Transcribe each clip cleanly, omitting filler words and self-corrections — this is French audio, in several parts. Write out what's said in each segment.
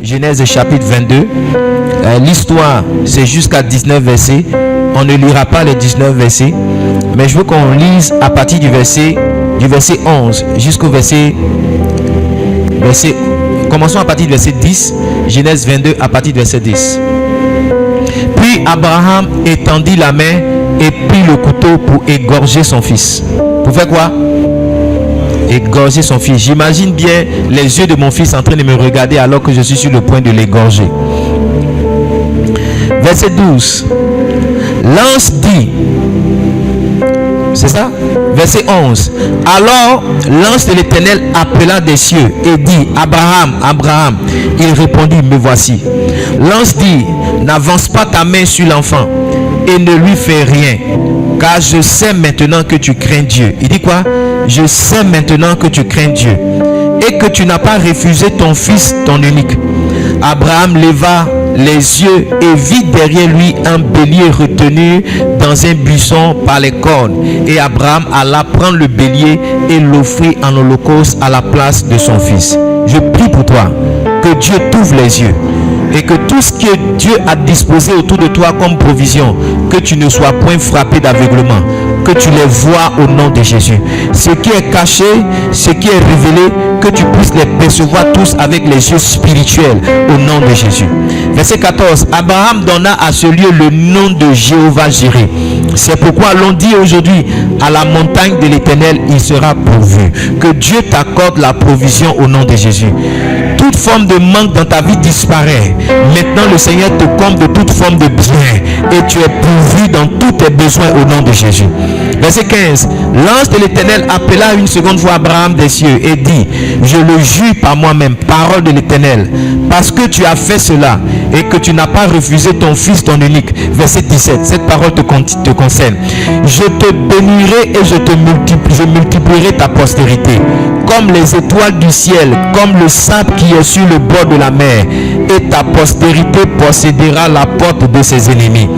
Genèse chapitre 22. L'histoire, c'est jusqu'à 19 versets. On ne lira pas les 19 versets, mais je veux qu'on lise à partir du verset 11 jusqu'au verset. Commençons à partir du verset 10. Genèse 22 à partir du verset 10. Puis Abraham étendit la main et prit le couteau pour égorger son fils. Pour faire quoi? Égorger son fils. J'imagine bien les yeux de mon fils en train de me regarder alors que je suis sur le point de l'égorger. Verset 12. L'ange dit, c'est ça? Verset 11. Alors l'ange de l'Éternel appela des cieux et dit, Abraham, Abraham. Il répondit, me voici. L'ange dit, n'avance pas ta main sur l'enfant et ne lui fais rien, car je sais maintenant que tu crains Dieu. Il dit quoi? Je sais maintenant que tu crains Dieu et que tu n'as pas refusé ton fils, ton unique. Abraham leva les yeux et vit derrière lui un bélier retenu dans un buisson par les cornes. Et Abraham alla prendre le bélier et l'offrit en holocauste à la place de son fils. Je prie pour toi que Dieu t'ouvre les yeux et que tout ce que Dieu a disposé autour de toi comme provision, que tu ne sois point frappé d'aveuglement, que tu les vois au nom de Jésus. Ce qui est caché, ce qui est révélé, que tu puisses les percevoir tous avec les yeux spirituels au nom de Jésus. Verset 14. Abraham donna à ce lieu le nom de Jéhovah Jireh. C'est pourquoi l'on dit aujourd'hui, à la montagne de l'Éternel il sera pourvu. Que Dieu t'accorde la provision au nom de Jésus. Toute forme de manque dans ta vie disparaît. Maintenant le Seigneur te comble de toute forme de bien et tu es pourvu dans tous tes besoins au nom de Jésus. Verset 15. L'ange de l'Éternel appela une seconde fois Abraham des cieux et dit, je le jure par moi-même, parole de l'Éternel, parce que tu as fait cela et que tu n'as pas refusé ton fils, ton unique. Verset 17. Cette parole te concerne. Je te bénirai et je multiplierai ta postérité comme les étoiles du ciel, comme le sable qui est sur le bord de la mer, et ta postérité possédera la porte de ses ennemis.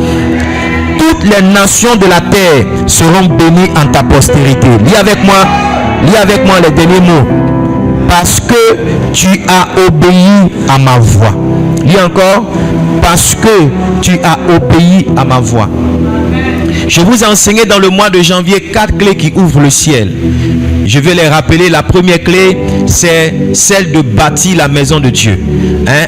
Toutes les nations de la terre seront bénies en ta postérité. Lis avec moi les derniers mots. Parce que tu as obéi à ma voix. Lis encore. Parce que tu as obéi à ma voix. Je vous ai enseigné dans le mois de janvier 4 clés qui ouvrent le ciel. Je vais les rappeler. La première clé, c'est celle de bâtir la maison de Dieu.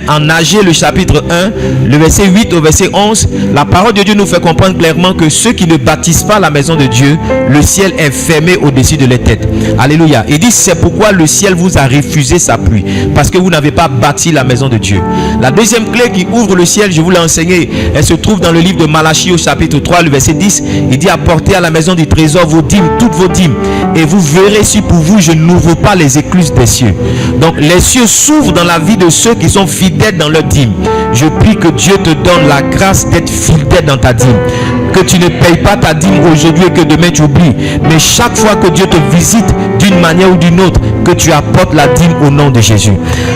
En Agé, le chapitre 1, le verset 8 au verset 11, la parole de Dieu nous fait comprendre clairement que ceux qui ne bâtissent pas la maison de Dieu, le ciel est fermé au-dessus de leurs têtes. Alléluia. Il dit, c'est pourquoi le ciel vous a refusé sa pluie, parce que vous n'avez pas bâti la maison de Dieu. La deuxième clé qui ouvre le ciel, je vous l'ai enseigné, elle se trouve dans le livre de Malachie au chapitre 3, le verset 10. Il dit, apportez à la maison du trésor vos dîmes, toutes vos dîmes, et vous verrez si pour vous je n'ouvre pas les écluses des cieux. Donc les cieux s'ouvrent dans la vie de ceux qui sont fidèles dans leur dîme. Je prie que Dieu te donne la grâce d'être fidèle dans ta dîme. Que tu ne payes pas ta dîme aujourd'hui et que demain tu oublies. Mais chaque fois que Dieu te visite d'une manière ou d'une autre, que tu apportes la dîme au nom de Jésus.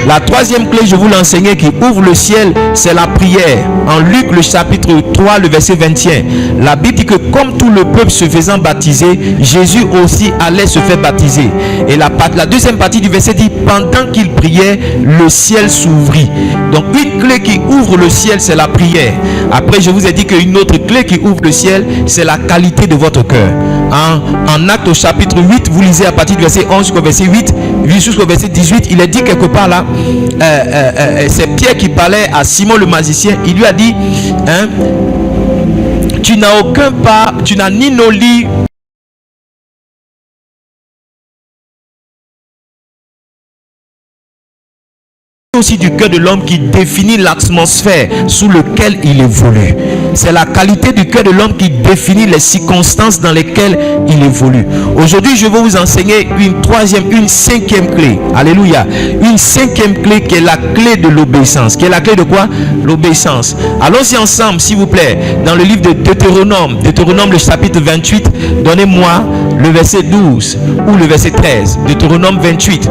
La troisième clé, je vous l'ai enseigné, qui ouvre le ciel, c'est la prière. En Luc, le chapitre 3, le verset 21, la Bible dit que comme tout le peuple se faisant baptiser, Jésus aussi allait se faire baptiser. Et la deuxième partie du verset dit, pendant qu'il priait, le ciel s'ouvrit. Donc une clé qui ouvre le ciel, c'est la prière. Après, je vous ai dit qu'une autre clé qui ouvre le ciel, c'est la qualité de votre cœur. En Actes au chapitre 8, vous lisez à partir du verset 11 jusqu'au verset 8, jusqu'au verset 18, il est dit quelque part là, c'est Pierre qui parlait à Simon le magicien. Il lui a dit, tu n'as ni nos lits aussi du cœur de l'homme qui définit l'atmosphère sous laquelle il évolue. C'est la qualité du cœur de l'homme qui définit les circonstances dans lesquelles il évolue. Aujourd'hui, je vais vous enseigner une cinquième clé. Alléluia. Une cinquième clé qui est la clé de l'obéissance. Qui est la clé de quoi? L'obéissance. Allons-y ensemble, s'il vous plaît, dans le livre de Deutéronome. Deutéronome, le chapitre 28. Donnez-moi le verset 12 ou le verset 13. Deutéronome 28.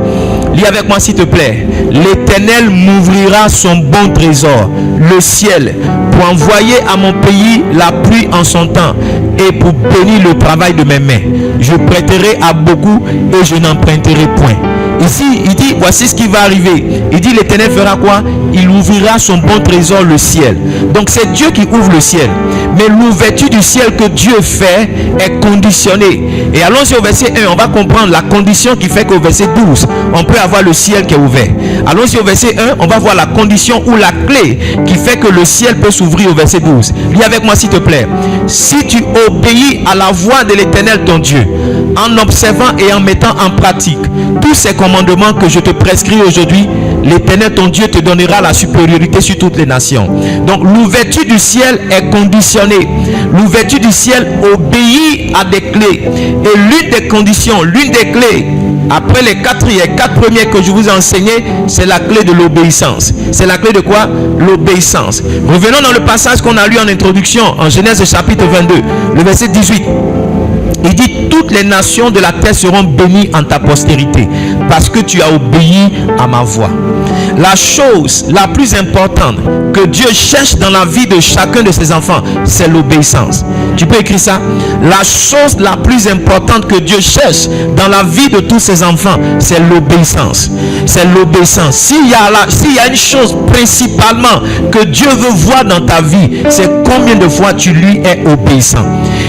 Lis avec moi, s'il te plaît. L'Éternel m'ouvrira son bon trésor, le ciel, pour envoyer à mon pays la pluie en son temps et pour bénir le travail de mes mains. Je prêterai à beaucoup et je n'emprunterai point. Ici, il dit, voici ce qui va arriver. Il dit, l'Éternel fera quoi? Il ouvrira son bon trésor, le ciel. Donc c'est Dieu qui ouvre le ciel. Mais l'ouverture du ciel que Dieu fait est conditionnée. Et allons-y au verset 1, on va comprendre la condition qui fait qu'au verset 12, on peut avoir le ciel qui est ouvert. Allons-y au verset 1, on va voir la condition ou la clé qui fait que le ciel peut s'ouvrir au verset 12. Lis avec moi s'il te plaît. Si tu obéis à la voix de l'Éternel ton Dieu, en observant et en mettant en pratique tous ces commandements que je te prescris aujourd'hui, l'Éternel ton Dieu te donnera la supériorité sur toutes les nations. Donc l'ouverture du ciel est conditionnée. L'ouverture du ciel obéit à des clés. Et l'une des conditions, l'une des clés, après les quatre premiers que je vous ai enseignés, c'est la clé de l'obéissance. C'est la clé de quoi? L'obéissance. Revenons dans le passage qu'on a lu en introduction, en Genèse chapitre 22, le verset 18. Il dit, toutes les nations de la terre seront bénies en ta postérité, parce que tu as obéi à ma voix. La chose la plus importante que Dieu cherche dans la vie de chacun de ses enfants, c'est l'obéissance. Tu peux écrire ça? La chose la plus importante que Dieu cherche dans la vie de tous ses enfants, c'est l'obéissance. C'est l'obéissance. S'il y a une chose principalement que Dieu veut voir dans ta vie, c'est combien de fois tu lui es obéissant.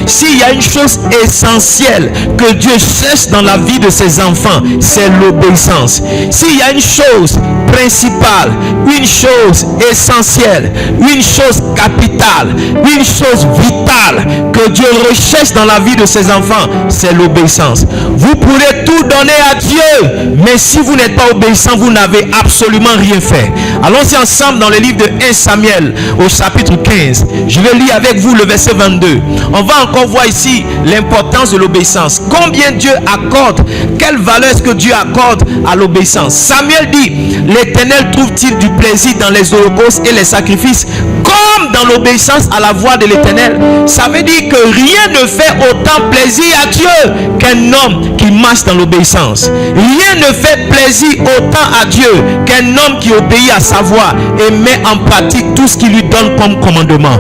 S'il y a une chose essentielle que Dieu cherche dans la vie de ses enfants, c'est l'obéissance. S'il y a une chose principale, une chose essentielle, une chose capitale, une chose vitale que Dieu recherche dans la vie de ses enfants, c'est l'obéissance. Vous pourrez tout donner à Dieu, mais si vous n'êtes pas obéissant, vous n'avez absolument rien fait. Allons-y ensemble dans le livre de 1 Samuel au chapitre 15. Je vais lire avec vous le verset 22. On va encore voir ici l'importance de l'obéissance. Combien Dieu accorde, quelle valeur est-ce que Dieu accorde à l'obéissance? Samuel dit, l'Éternel trouve-t-il du plaisir dans les holocaustes et les sacrifices comme dans l'obéissance à la voix de l'Éternel? Ça veut dire que rien ne fait autant plaisir à Dieu qu'un homme qui marche dans l'obéissance. Rien ne fait plaisir autant à Dieu qu'un homme qui obéit à sa voix et met en pratique tout ce qu'il lui donne comme commandement.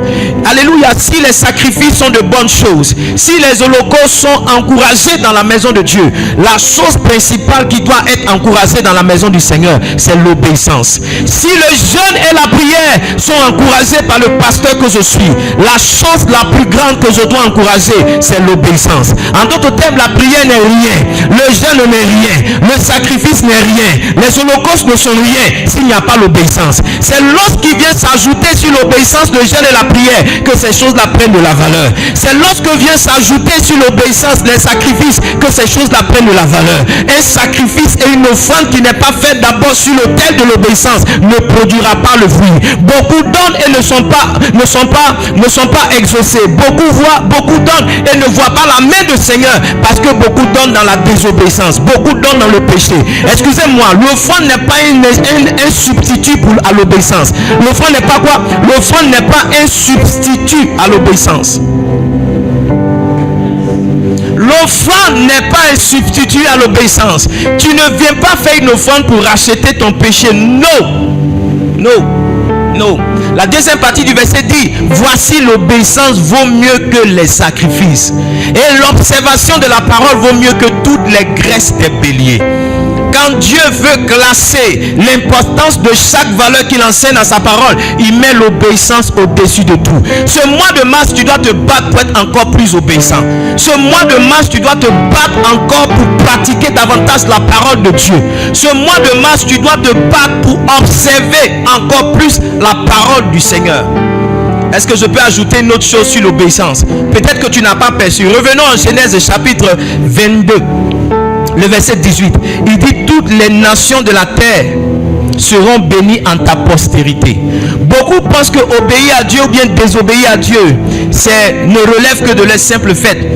Alléluia. Si les sacrifices sont de bonnes choses, si les holocaustes sont encouragés dans la maison de Dieu, la chose principale qui doit être encouragée dans la maison du Seigneur, c'est l'obéissance. Si le jeûne et la prière sont encouragés par le pasteur que je suis, la chose la plus grande que je dois encourager, c'est l'obéissance. En d'autres termes, la prière n'est rien, le jeûne n'est rien, le sacrifice n'est rien, les holocaustes ne sont rien s'il n'y a pas l'obéissance. C'est lorsqu'il vient s'ajouter sur l'obéissance, le jeûne et la prière, que ces choses-là prennent de la valeur. C'est lorsque vient s'ajouter sur l'obéissance les sacrifices que ces choses-là prennent de la valeur. Un sacrifice et une offrande qui n'est pas faite d'abord sur l'autel de l'obéissance ne produira pas le fruit. Beaucoup donnent et ne sont pas exaucés. Beaucoup donnent et ne voient pas la main du Seigneur parce que beaucoup donnent dans la désobéissance. Beaucoup donnent dans le péché. Excusez-moi, l'offrande n'est pas un substitut à l'obéissance. L'offrande n'est pas quoi? L'offrande n'est pas un substitut à l'obéissance. L'offrande n'est pas un substitut à l'obéissance. Tu ne viens pas faire une offrande pour racheter ton péché. Non. La deuxième partie du verset dit, voici l'obéissance vaut mieux que les sacrifices. Et l'observation de la parole vaut mieux que toutes les graisses des béliers. Quand Dieu veut classer l'importance de chaque valeur qu'il enseigne dans sa parole, il met l'obéissance au-dessus de tout. Ce mois de mars, tu dois te battre pour être encore plus obéissant. Ce mois de mars, tu dois te battre encore pour pratiquer davantage la parole de Dieu. Ce mois de mars, tu dois te battre pour observer encore plus la parole du Seigneur. Est-ce que je peux ajouter une autre chose sur l'obéissance? Peut-être que tu n'as pas perçu. Revenons en Genèse chapitre 22. Le verset 18, il dit, toutes les nations de la terre seront bénies en ta postérité. Beaucoup pensent que obéir à Dieu ou bien désobéir à Dieu, ne relève que de leur simple fait.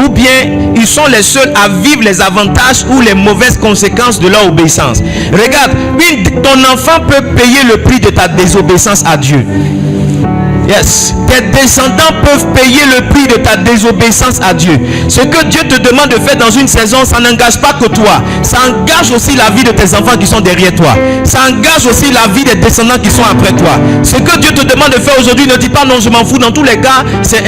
Ou bien ils sont les seuls à vivre les avantages ou les mauvaises conséquences de leur obéissance. Regarde, ton enfant peut payer le prix de ta désobéissance à Dieu. Yes. Tes descendants peuvent payer le prix de ta désobéissance à Dieu. Ce que Dieu te demande de faire dans une saison, ça n'engage pas que toi. Ça engage aussi la vie de tes enfants qui sont derrière toi. Ça engage aussi la vie des descendants qui sont après toi. Ce que Dieu te demande de faire aujourd'hui, ne dis pas non, je m'en fous. Dans tous les cas, c'est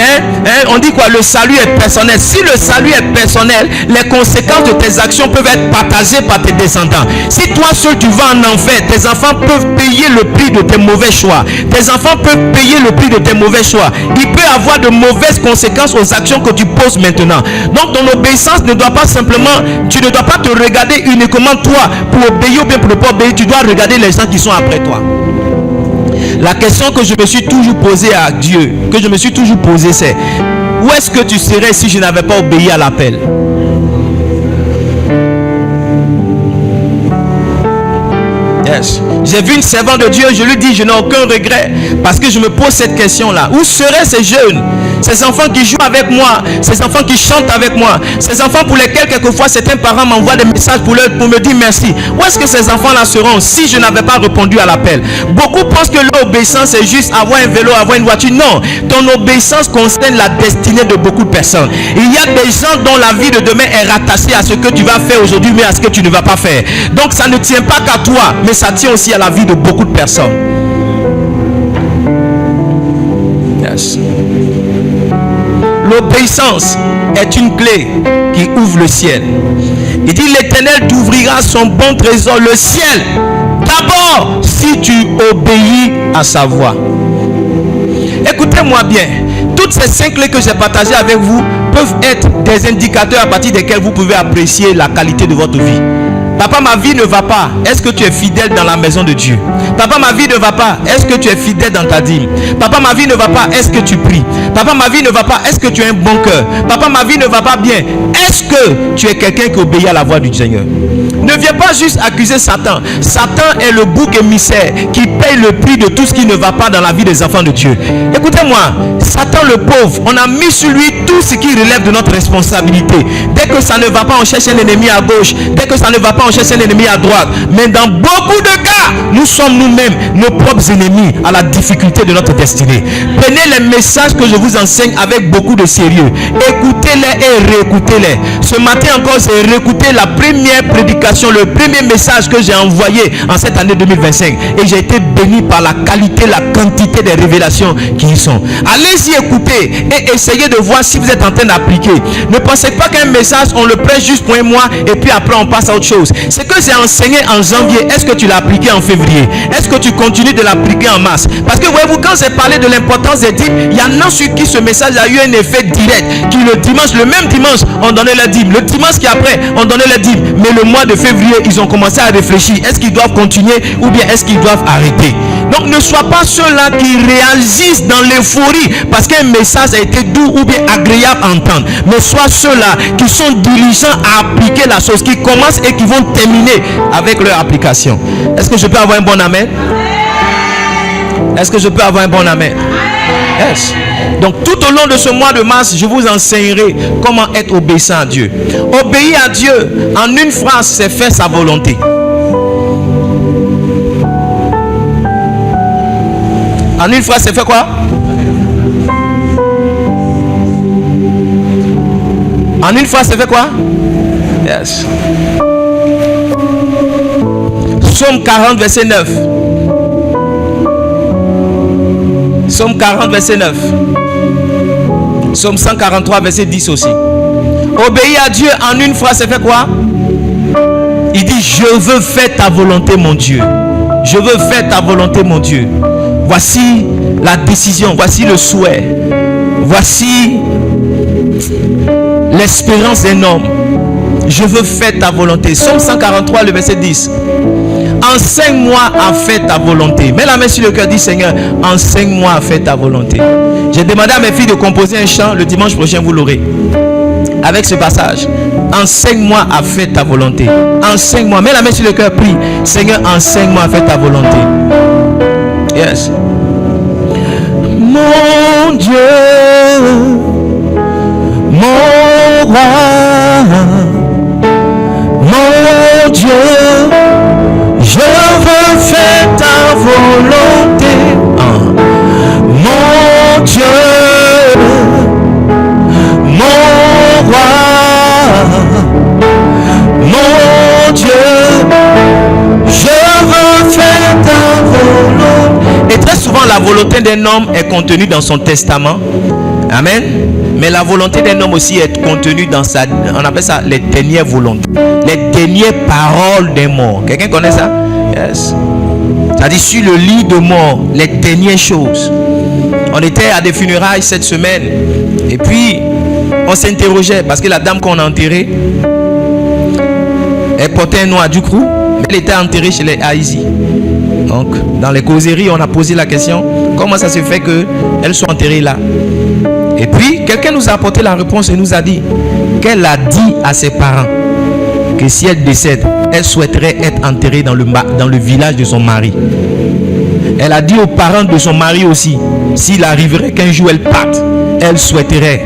on dit quoi? Le salut est personnel. Si le salut est personnel, les conséquences de tes actions peuvent être partagées par tes descendants. Si toi seul tu vas en enfer, tes enfants peuvent payer le prix de tes mauvais choix. Tes enfants peuvent payer le prix de tes mauvais choix. Il peut avoir de mauvaises conséquences aux actions que tu poses maintenant. Donc ton obéissance ne doit pas simplement, tu ne dois pas te regarder uniquement toi pour obéir ou bien pour ne pas obéir. Tu dois regarder les gens qui sont après toi. La question que je me suis toujours posée à Dieu, c'est: où est-ce que tu serais si je n'avais pas obéi à l'appel? Yes. J'ai vu une servante de Dieu, je lui dis, je n'ai aucun regret, parce que je me pose cette question-là. Où seraient ces jeunes, ces enfants qui jouent avec moi, ces enfants qui chantent avec moi, ces enfants pour lesquels quelquefois certains parents m'envoient des messages pour me dire merci? Où est-ce que ces enfants-là seront si je n'avais pas répondu à l'appel? Beaucoup pensent que l'obéissance c'est juste avoir un vélo, avoir une voiture. Non, ton obéissance concerne la destinée de beaucoup de personnes. Il y a des gens dont la vie de demain est rattachée à ce que tu vas faire aujourd'hui, mais à ce que tu ne vas pas faire. Donc ça ne tient pas qu'à toi, mais ça tient aussi à la vie de beaucoup de personnes. Yes. L'obéissance est une clé qui ouvre le ciel. Il dit: l'Éternel t'ouvrira son bon trésor, le ciel, d'abord si tu obéis à sa voix. Écoutez-moi bien, toutes ces 5 clés que j'ai partagées avec vous peuvent être des indicateurs à partir desquels vous pouvez apprécier la qualité de votre vie. Papa, ma vie ne va pas. Est-ce que tu es fidèle dans la maison de Dieu? Papa, ma vie ne va pas. Est-ce que tu es fidèle dans ta dîme? Papa, ma vie ne va pas. Est-ce que tu pries? Papa, ma vie ne va pas. Est-ce que tu as un bon cœur? Papa, ma vie ne va pas bien. Est-ce que tu es quelqu'un qui obéit à la voix du Seigneur? Ne viens pas juste accuser Satan. Satan est le bouc émissaire qui paye le prix de tout ce qui ne va pas dans la vie des enfants de Dieu. Écoutez-moi, Satan le pauvre, on a mis sur lui tout ce qui relève de notre responsabilité. Dès que ça ne va pas, on cherche un ennemi à gauche. Dès que ça ne va pas, on cherche un ennemi à droite. Mais dans beaucoup de cas, nous sommes nous-mêmes nos propres ennemis à la difficulté de notre destinée. Prenez les messages que je vous enseigne avec beaucoup de sérieux. Écoutez-les et réécoutez-les. Ce matin encore, j'ai réécouté la première prédication, le premier message que j'ai envoyé en cette année 2025. Et j'ai été béni par la qualité, la quantité des révélations qui y sont. Allez-y écouter et essayez de voir si vous êtes en train d'appliquer. Ne pensez pas qu'un message, on le prêche juste pour un mois et puis après on passe à autre chose. Ce que j'ai enseigné en janvier, est-ce que tu l'as appliqué en février? Est-ce que tu continues de l'appliquer en mars? Parce que voyez-vous, quand j'ai parlé de l'importance des dîmes, il y en a sur qui ce message a eu un effet direct, qui le dimanche, le même dimanche, on donnait la dîme. Le dimanche qui après, on donnait la dîme. Mais le mois de février, ils ont commencé à réfléchir. Est-ce qu'ils doivent continuer ou bien est-ce qu'ils doivent arrêter? Donc ne sois pas ceux-là qui réagissent dans l'euphorie parce qu'un message a été doux ou bien agréable à entendre. Mais sois ceux-là qui sont diligents à appliquer la chose, qui commencent et qui vont terminer avec leur application. Est-ce que je peux avoir un bon amen? Est-ce que je peux avoir un bon amen? Yes. Donc tout au long de ce mois de mars, je vous enseignerai comment être obéissant à Dieu. Obéir à Dieu, en une phrase, c'est faire sa volonté. En une phrase, c'est faire quoi? En une phrase, c'est fait quoi? Yes. Psaume 40, verset 9. Psaume 40, verset 9. Psaume 143, verset 10 aussi. Obéir à Dieu en une phrase, c'est fait quoi? Il dit: je veux faire ta volonté, mon Dieu. Je veux faire ta volonté, mon Dieu. Voici la décision, voici le souhait. Voici l'espérance d'un homme. Je veux faire ta volonté. Psaume 143, le verset 10. Enseigne-moi à faire ta volonté. Mets la main sur le cœur, dis: Seigneur, enseigne-moi à faire ta volonté. J'ai demandé à mes filles de composer un chant. Le dimanche prochain, vous l'aurez. Avec ce passage: enseigne-moi à faire ta volonté. Enseigne-moi. Mets la main sur le cœur, prie: Seigneur, enseigne-moi à faire ta volonté. Yes. Mon Dieu, mon roi, mon Dieu, je veux faire ta volonté. Mon la volonté d'un homme est contenue dans son testament. Amen. Mais la volonté d'un homme aussi est contenue dans sa, on appelle ça les dernières volontés, les dernières paroles des morts. Quelqu'un connaît ça? Yes. C'est-à-dire sur le lit de mort, les dernières choses. On était à des funérailles cette semaine et puis on s'interrogeait parce que la dame qu'on a enterrée, elle portait un nom à Ducrou, mais elle était enterrée chez les Haïti. Donc dans les causeries, on a posé la question, comment ça se fait qu'elle soit enterrée là? Et puis quelqu'un nous a apporté la réponse et nous a dit qu'elle a dit à ses parents que si elle décède, elle souhaiterait être enterrée dans le village de son mari. Elle a dit aux parents de son mari aussi, s'il arriverait qu'un jour elle parte, elle souhaiterait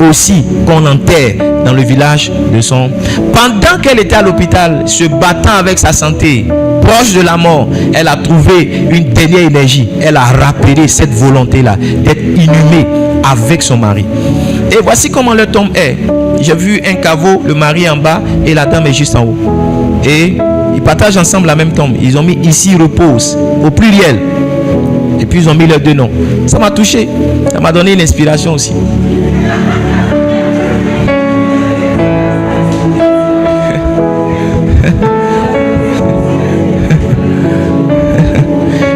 aussi qu'on enterre dans le village de son... Pendant qu'elle était à l'hôpital, se battant avec sa santé, proche de la mort, elle a trouvé une dernière énergie. Elle a rappelé cette volonté-là d'être inhumée avec son mari. Et voici comment le tombe est. J'ai vu un caveau, le mari en bas et la dame est juste en haut. Et ils partagent ensemble la même tombe. Ils ont mis ici repose au pluriel. Et puis ils ont mis leurs deux noms. Ça m'a touché. Ça m'a donné une inspiration aussi.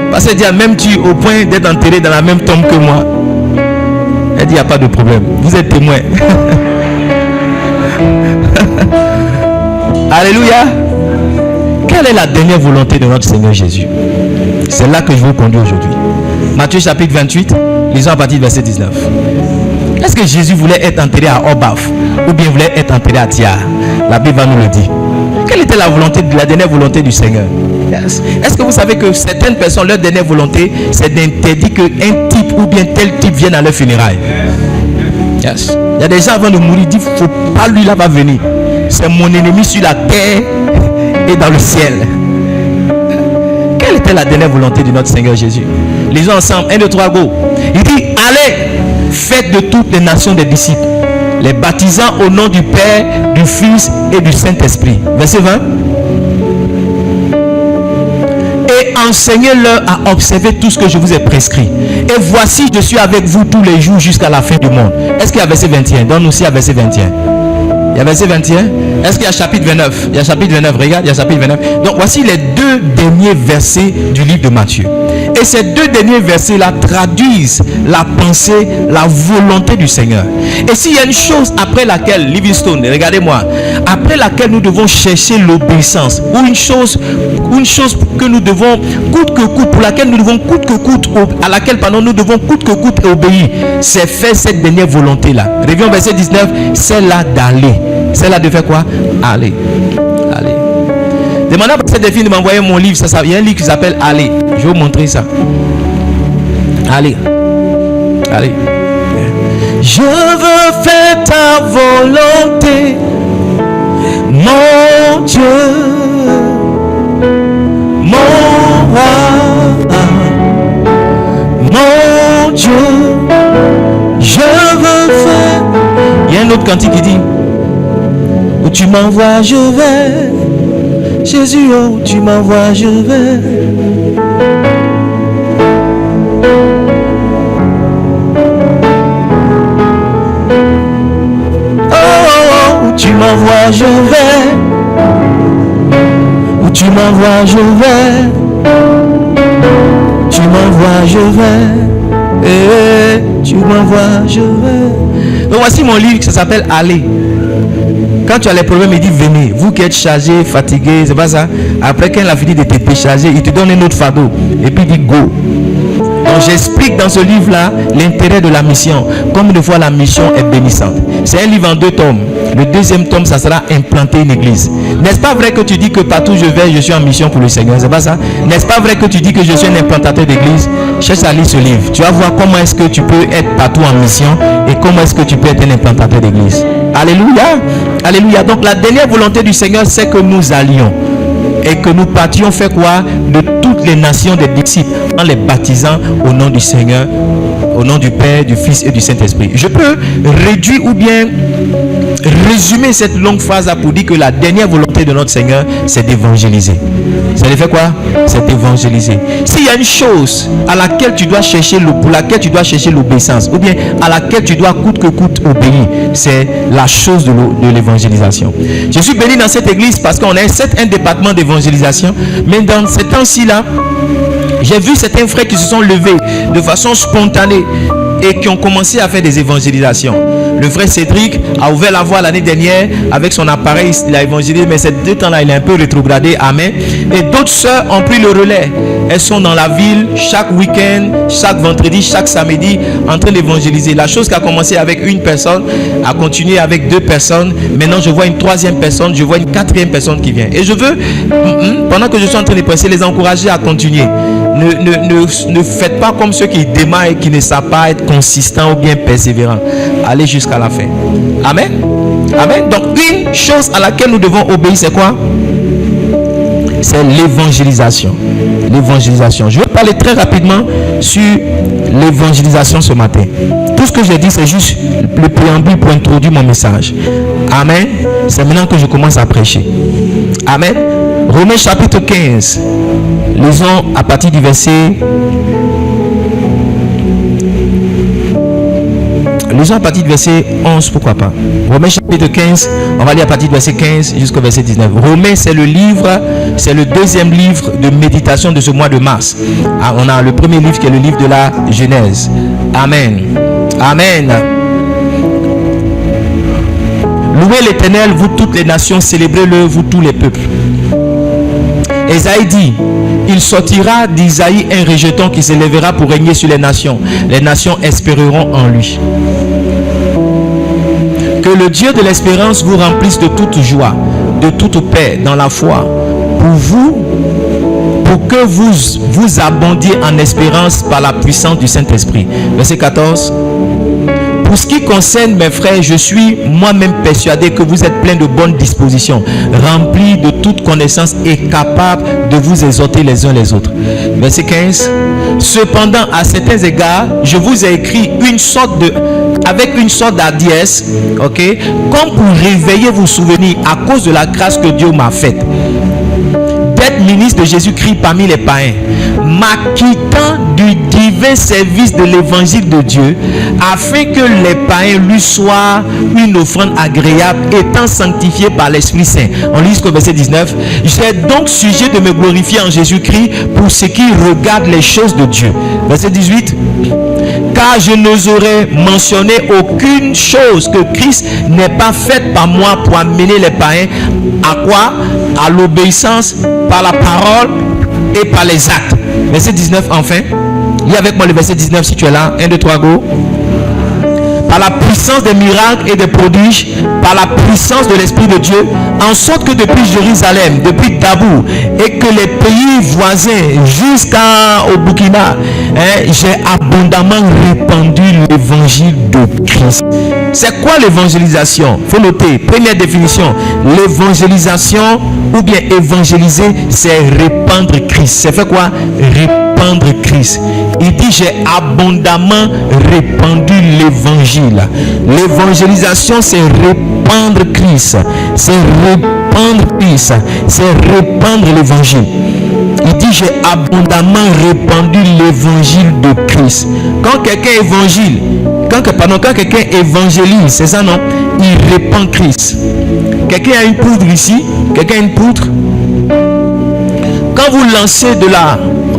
Parce qu'elle dit, même tu au point d'être enterré dans la même tombe que moi. Elle dit, il n'y a pas de problème. Vous êtes témoin. Alléluia. Quelle est la dernière volonté de notre Seigneur Jésus? C'est là que je vous conduis aujourd'hui. Matthieu chapitre 28, lisons à partir du verset 19. Est-ce que Jésus voulait être enterré à Obaf ou bien voulait être enterré à Thiar? La Bible va nous le dire. Quelle était la dernière volonté du Seigneur? Yes. Est-ce que vous savez que certaines personnes, leur dernière volonté, c'est d'interdire qu'un type ou bien tel type vienne à leur funérailles? Yes. Il y a des gens avant de mourir, ils disent, faut pas lui là va venir. C'est mon ennemi sur la terre et dans le ciel. Quelle était la dernière volonté de notre Seigneur Jésus? Lisons ensemble. 1, 2, 3, go. Il dit, allez, faites de toutes les nations des disciples, les baptisant au nom du Père, du Fils et du Saint-Esprit. Verset 20. Et enseignez-leur à observer tout ce que je vous ai prescrit. Et voici, je suis avec vous tous les jours jusqu'à la fin du monde. Est-ce qu'il y a verset 21? Donne-nous aussi à verset 21. Il y a verset 21. Est-ce qu'il y a chapitre 29? Il y a chapitre 29. Regarde, il y a chapitre 29. Donc voici les deux derniers versets du livre de Matthieu. Et ces deux derniers versets-là traduisent la pensée, la volonté du Seigneur. Et s'il y a une chose après laquelle, Livingstone, regardez-moi, après laquelle nous devons chercher l'obéissance, ou une chose que nous devons coûte que coûte, pour laquelle nous devons coûte que coûte, à laquelle nous devons coûte que coûte obéir, c'est faire cette dernière volonté-là. Reviens au verset 19, c'est là d'aller. C'est là de faire quoi? Aller. Aller. Demandez à cette défini de m'envoyer mon livre. Il y a un livre qui s'appelle Aller. Je vais vous montrer ça. Allez. Allez. Je veux faire ta volonté, mon Dieu, mon roi, mon Dieu. Je veux faire. Il y a un autre cantique qui dit, où tu m'envoies, je vais. Jésus, où tu m'envoies, je vais. Oh, où tu m'envoies, je vais. Où tu m'envoies, je vais. Tu m'envoies, je vais. Et tu m'envoies, je vais. Donc voici mon livre qui s'appelle Aller. Quand tu as les problèmes, il dit venez. Vous qui êtes chargé, fatigué, c'est pas ça. Après qu'il a fini de te décharger, il te donne un autre fardeau. Et puis il dit go. Donc j'explique dans ce livre-là l'intérêt de la mission. Comme une fois la mission est bénissante. C'est un livre en 2 tomes. Le deuxième tome, ça sera implanter une église. N'est-ce pas vrai que tu dis que partout je vais, je suis en mission pour le Seigneur? C'est pas ça? N'est-ce pas vrai que tu dis que je suis un implantateur d'église? Cherche à lire ce livre. Tu vas voir comment est-ce que tu peux être partout en mission et comment est-ce que tu peux être un implantateur d'église. Alléluia. Alléluia. Donc la dernière volonté du Seigneur, c'est que nous allions et que nous partions faire quoi? De toutes les nations des disciples en les baptisant au nom du Seigneur, au nom du Père, du Fils et du Saint-Esprit. Je peux réduire ou bien résumer cette longue phrase là pour dire que la dernière volonté de notre Seigneur, c'est d'évangéliser. Ça veut faire quoi? C'est d'évangéliser. S'il y a une chose à laquelle tu dois chercher, pour laquelle tu dois chercher l'obéissance, ou bien à laquelle tu dois coûte que coûte obéir, c'est la chose de l'évangélisation. Je suis béni dans cette église parce qu'on a un département d'évangélisation, mais dans ces temps-ci là, j'ai vu certains frères qui se sont levés de façon spontanée et qui ont commencé à faire des évangélisations. Le frère Cédric a ouvert la voie l'année dernière avec son appareil, il a évangélisé, mais ces 2 temps-là, il est un peu rétrogradé. Amen. Et d'autres sœurs ont pris le relais. Elles sont dans la ville chaque week-end, chaque vendredi, chaque samedi, en train d'évangéliser. La chose qui a commencé avec une personne a continué avec 2 personnes. Maintenant, je vois une 3e personne, je vois une 4e personne qui vient. Et je veux, pendant que je suis en train de prêcher, les encourager à continuer. Ne faites pas comme ceux qui démarrent et qui ne savent pas être consistants ou bien persévérants. Allez jusqu'à la fin. Amen. Amen. Donc une chose à laquelle nous devons obéir, c'est quoi? C'est l'évangélisation. L'évangélisation. Je vais parler très rapidement sur l'évangélisation ce matin. Tout ce que j'ai dit, c'est juste le préambule pour introduire mon message. Amen. C'est maintenant que je commence à prêcher. Amen. Romains chapitre 15. Lisons à partir du verset. Lisons à partir du verset 11, pourquoi pas. Romains chapitre 15, on va lire à partir du verset 15 jusqu'au verset 19. Romains, c'est le 2e livre de méditation de ce mois de mars. On a le premier livre qui est le livre de la Genèse. Amen. Amen. Louez l'Éternel, vous toutes les nations, célébrez-le, vous tous les peuples. Ésaïe dit, il sortira d'Isaïe un rejeton qui s'élèvera pour régner sur les nations. Les nations espéreront en lui. Que le Dieu de l'espérance vous remplisse de toute joie, de toute paix dans la foi, pour que vous abondiez en espérance par la puissance du Saint-Esprit. Verset 14. Pour ce qui concerne mes frères, je suis moi-même persuadé que vous êtes pleins de bonnes dispositions, remplis de toute connaissance et capables de vous exhorter les uns les autres. Verset 15. Cependant, à certains égards, je vous ai écrit avec une sorte d'hardiesse, ok, comme pour réveiller vos souvenirs à cause de la grâce que Dieu m'a faite d'être ministre de Jésus-Christ parmi les païens, m'acquittant du divin service de l'évangile de Dieu, afin que les païens lui soient une offrande agréable, étant sanctifiés par l'Esprit Saint. On lit jusqu'au verset 19. J'ai donc sujet de me glorifier en Jésus-Christ pour ce qui regarde les choses de Dieu. Verset 18. Car je n'oserais mentionner aucune chose que Christ n'ait pas faite par moi pour amener les païens à quoi? À l'obéissance par la parole et par les actes. Verset 19 enfin. Lis avec moi le verset 19 si tu es là. 1, 2, 3, go. Par la puissance des miracles et des prodiges, par la puissance de l'Esprit de Dieu, en sorte que depuis Jérusalem, depuis Tabou, et que les pays voisins jusqu'au Burkina, j'ai abondamment répandu l'évangile de Christ. C'est quoi l'évangélisation? Il faut noter, première définition, l'évangélisation ou bien évangéliser, c'est répandre Christ. C'est fait quoi? Répandre Christ. Il dit j'ai abondamment répandu l'évangile. L'évangélisation, c'est répandre Christ. C'est répandre Christ. C'est répandre l'évangile. Il dit j'ai abondamment répandu l'évangile de Christ. Quand quelqu'un évangélise, c'est ça non? Il répand Christ. Quelqu'un a une poudre ici. Quelqu'un a une poudre. Quand vous lancez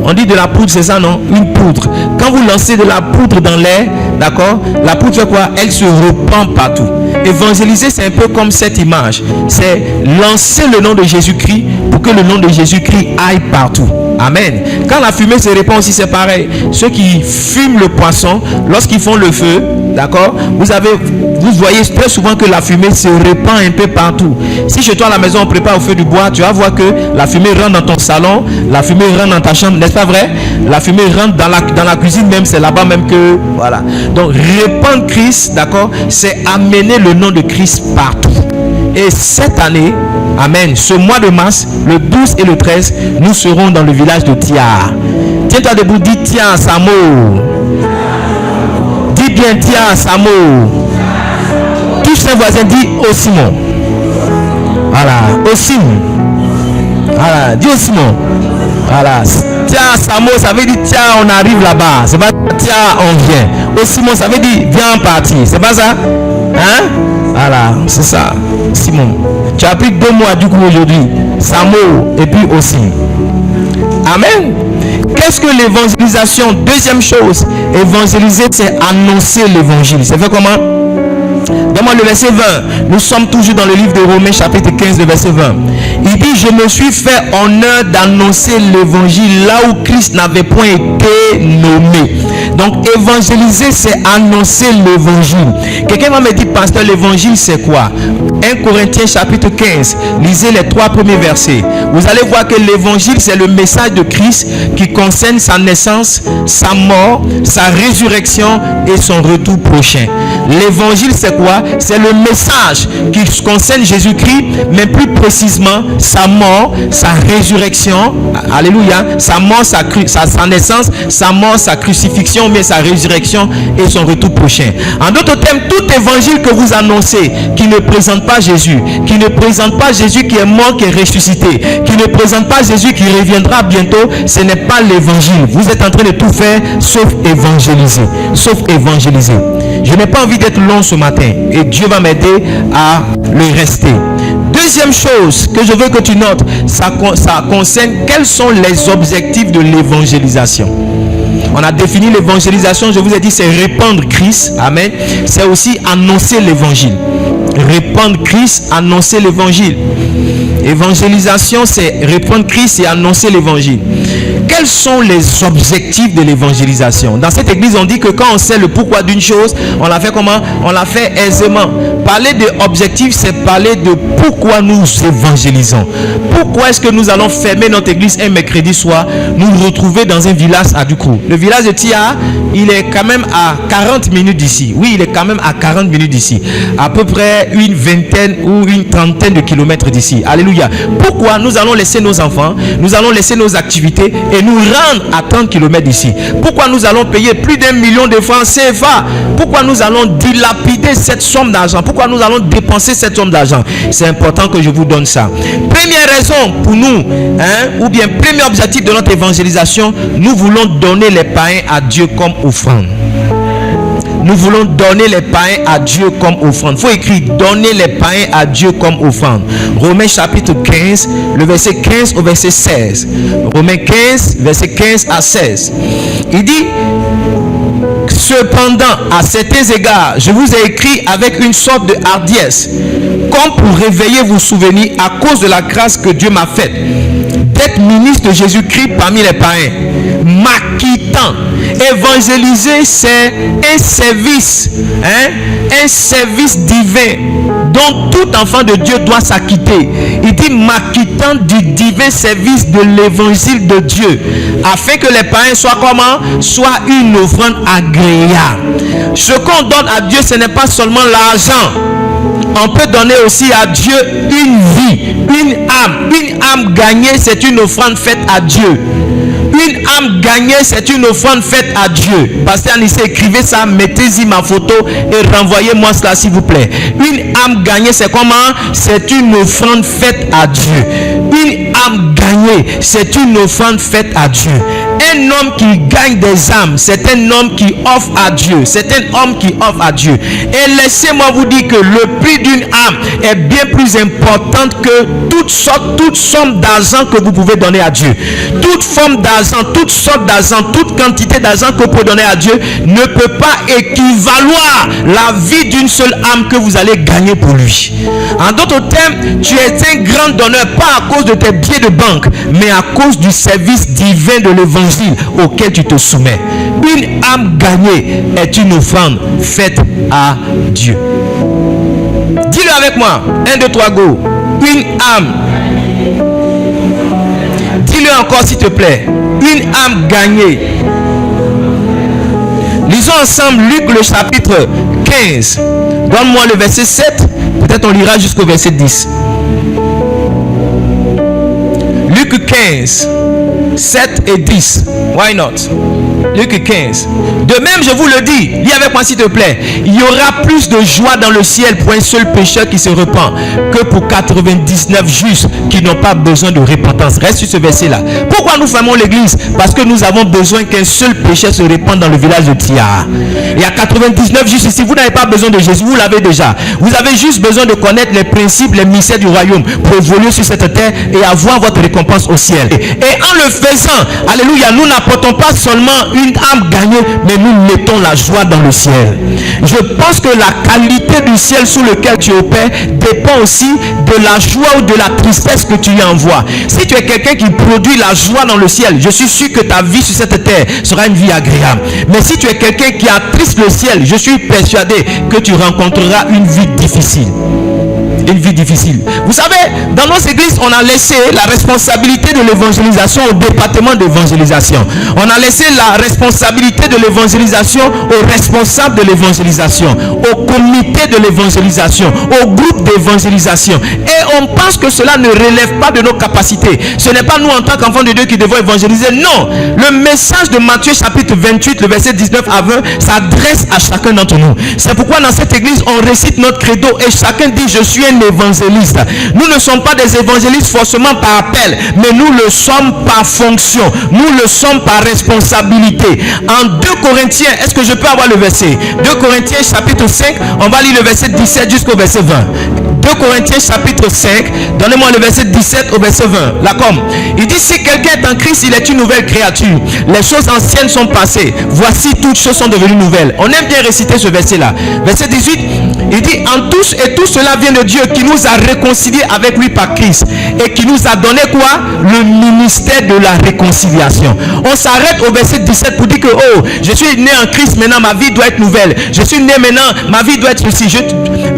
on dit de la poudre, c'est ça non? Une poudre. Quand vous lancez de la poudre dans l'air, d'accord? La poudre fait quoi? Elle se répand partout. Évangéliser, c'est un peu comme cette image. C'est lancer le nom de Jésus-Christ pour que le nom de Jésus-Christ aille partout. Amen. Quand la fumée se répand aussi, c'est pareil. Ceux qui fument le poisson, lorsqu'ils font le feu, d'accord, vous voyez très souvent que la fumée se répand un peu partout. Si chez toi à la maison on prépare au feu du bois, tu vas voir que la fumée rentre dans ton salon, la fumée rentre dans ta chambre, n'est-ce pas vrai? La fumée rentre dans la cuisine même, c'est là-bas même que, voilà. Donc répandre Christ, d'accord, c'est amener le nom de Christ partout. Et cette année, amen, ce mois de mars, le 12 et le 13, nous serons dans le village de Tia. Tiens-toi debout, dis Tia Samo. Dis bien Tia Samo. Tous Touche ton voisin, dis au Simon. Voilà, au Simon. Voilà, dis au Simon. Voilà, tiens, Samo, ça veut dire tiens, on arrive là-bas. C'est pas tiens, on vient. Au Simon, ça veut dire viens en partie. C'est pas ça? Hein? Voilà, c'est ça. Simon. Tu as pris 2 mois du coup aujourd'hui. Samo et puis aussi. Amen. Qu'est-ce que l'évangélisation? Deuxième chose, évangéliser, c'est annoncer l'évangile. C'est fait comment? Donne-moi le verset 20. Nous sommes toujours dans le livre de Romains chapitre 15, le verset 20. Il dit, je me suis fait honneur d'annoncer l'évangile là où Christ n'avait point été nommé. Donc évangéliser, c'est annoncer l'évangile. Quelqu'un va me dire, pasteur, l'évangile c'est quoi? 1 Corinthiens chapitre 15. Lisez les 3 premiers versets. Vous allez voir que l'évangile c'est le message de Christ qui concerne sa naissance, sa mort, sa résurrection et son retour prochain. L'évangile c'est quoi? C'est le message qui concerne Jésus-Christ, mais plus précisément sa mort, sa résurrection, alléluia, sa mort, sa naissance, sa mort, sa crucifixion, mais sa résurrection et son retour prochain. En d'autres termes, tout évangile que vous annoncez qui ne présente pas Jésus, qui ne présente pas Jésus qui est mort, qui est ressuscité, qui ne présente pas Jésus qui reviendra bientôt, ce n'est pas l'évangile. Vous êtes en train de tout faire sauf évangéliser. Sauf évangéliser. Je n'ai pas envie d'être long ce matin et Dieu va m'aider à le rester. Deuxième chose que je veux que tu notes, ça concerne quels sont les objectifs de l'évangélisation. On a défini l'évangélisation, je vous ai dit, c'est répandre Christ. Amen. C'est aussi annoncer l'évangile. Répandre Christ, annoncer l'évangile. Évangélisation, c'est répandre Christ et annoncer l'évangile. Quels sont les objectifs de l'évangélisation? Dans cette église, on dit que quand on sait le pourquoi d'une chose, on la fait comment? On la fait aisément. Parler d'objectifs, c'est parler de pourquoi nous évangélisons. Pourquoi est-ce que nous allons fermer notre église un mercredi soir, nous retrouver dans un village à Ducrou? Le village de Tia, il est quand même à 40 minutes d'ici. Oui, il est quand même à 40 minutes d'ici. À peu près une vingtaine ou une trentaine de kilomètres d'ici. Alléluia. Pourquoi nous allons laisser nos enfants, nous allons laisser nos activités et nous rendre à 30 km d'ici? Pourquoi nous allons payer plus d'1 million de francs CFA? Pourquoi nous allons dilapider cette somme d'argent? Pourquoi nous allons dépenser cette somme d'argent? C'est important que je vous donne ça. Première raison pour nous, ou bien premier objectif de notre évangélisation, nous voulons donner les païens à Dieu comme offrande. Nous voulons donner les païens à Dieu comme offrande. Il faut écrire donner les païens à Dieu comme offrande. Romains chapitre 15, le verset 15 au verset 16. Romains 15, verset 15 à 16. Il dit, cependant, à certains égards, je vous ai écrit avec une sorte de hardiesse, comme pour réveiller vos souvenirs à cause de la grâce que Dieu m'a faite d'être ministre de Jésus-Christ parmi les païens, m'acquittant. Évangéliser, c'est un service, un service divin dont tout enfant de Dieu doit s'acquitter. Il dit m'acquittant du divin service de l'évangile de Dieu, afin que les païens soient comment? Soient une offrande agréable. Ce qu'on donne à Dieu, ce n'est pas seulement l'argent. On peut donner aussi à Dieu une vie, une âme. Une âme gagnée, c'est une offrande faite à Dieu. Une âme gagnée, c'est une offrande faite à Dieu. Pasteur Anissé, écrivez ça, mettez-y ma photo et renvoyez-moi cela s'il vous plaît. Une âme gagnée, c'est comment? C'est une offrande faite à Dieu. Une âme gagnée, c'est une offrande faite à Dieu. Un homme qui gagne des âmes, c'est un homme qui offre à Dieu. C'est un homme qui offre à Dieu. Et laissez-moi vous dire que le prix d'une âme est bien plus importante que toute somme d'argent que vous pouvez donner à Dieu. Toute forme d'argent, toute sorte d'argent, toute quantité d'argent que vous pouvez donner à Dieu ne peut pas équivaloir la vie d'une seule âme que vous allez gagner pour lui. En d'autres termes, tu es un grand donneur, pas à cause de tes billets de banque, mais à cause du service divin de l'évangile auquel tu te soumets. Une âme gagnée est une offrande faite à Dieu. Dis-le avec moi. 1, 2, 3, go. Une âme. Dis-le encore s'il te plaît. Une âme gagnée. Lisons ensemble Luc le chapitre 15. Donne-moi le verset 7. Peut-être on lira jusqu'au verset 10. Luc 15, 7 et 10. Why not? Luc 15. De même, je vous le dis, lis avec moi s'il te plaît, il y aura plus de joie dans le ciel pour un seul pécheur qui se repent que pour 99 justes qui n'ont pas besoin de repentance. Reste sur ce verset-là. Pourquoi nous fermons l'église? Parce que nous avons besoin qu'un seul pécheur se répande dans le village de Tyr. Il y a 99 justes ici. Vous n'avez pas besoin de Jésus, vous l'avez déjà. Vous avez juste besoin de connaître les principes, les mystères du royaume pour évoluer sur cette terre et avoir votre récompense au ciel. Et en le faisant, alléluia, nous n'apportons pas seulement une âme gagnée, mais nous mettons la joie dans le ciel. Je pense que la qualité du ciel sous lequel tu opères dépend aussi de la joie ou de la tristesse que tu y envoies. Si tu es quelqu'un qui produit la joie dans le ciel, je suis sûr que ta vie sur cette terre sera une vie agréable. Mais si tu es quelqu'un qui attriste le ciel, je suis persuadé que tu rencontreras une vie difficile. Une vie difficile. Vous savez, dans nos églises, on a laissé la responsabilité de l'évangélisation au département d'évangélisation. On a laissé la responsabilité de l'évangélisation aux responsables de l'évangélisation, au comité de l'évangélisation, au groupe d'évangélisation. Et on pense que cela ne relève pas de nos capacités. Ce n'est pas nous en tant qu'enfants de Dieu qui devons évangéliser. Non. Le message de Matthieu chapitre 28, le verset 19 à 20, s'adresse à chacun d'entre nous. C'est pourquoi dans cette église, on récite notre credo et chacun dit: je suis un évangéliste. Nous ne sommes pas des évangélistes forcément par appel, mais nous le sommes par fonction, nous le sommes par responsabilité. En 2 Corinthiens, est-ce que je peux avoir le verset? 2 Corinthiens chapitre 5, on va lire le verset 17 jusqu'au verset 20. 2 Corinthiens chapitre 5, donnez-moi le verset 17 au verset 20. Là comme, il dit: si quelqu'un est en Christ, il est une nouvelle créature. Les choses anciennes sont passées. Voici, toutes choses sont devenues nouvelles. On aime bien réciter ce verset-là. Verset 18, il dit: en tous, et tout cela vient de Dieu qui nous a réconciliés avec lui par Christ et qui nous a donné quoi? Le ministère de la réconciliation. On s'arrête au verset 17 pour dire que oh, je suis né en Christ, maintenant ma vie doit être nouvelle. Je suis né maintenant, ma vie doit être ceci.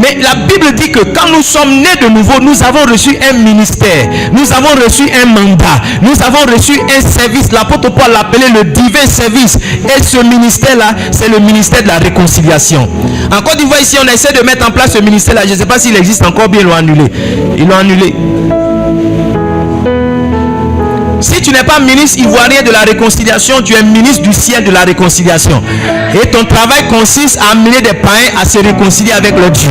Mais la Bible dit que quand nous sommes nés de nouveau, nous avons reçu un ministère, nous avons reçu un mandat, nous avons reçu un service. L'apôtre Paul l'appelait le divin service. Et ce ministère-là, c'est le ministère de la réconciliation. En Côte d'Ivoire, ici, on essaie de mettre en place ce ministère-là. Je ne sais pas s'il existe encore, bien ils l'ont annulé. Ils l'ont annulé. Si tu n'es pas ministre ivoirien de la réconciliation, tu es ministre du ciel de la réconciliation. Et ton travail consiste à amener des païens à se réconcilier avec leur Dieu.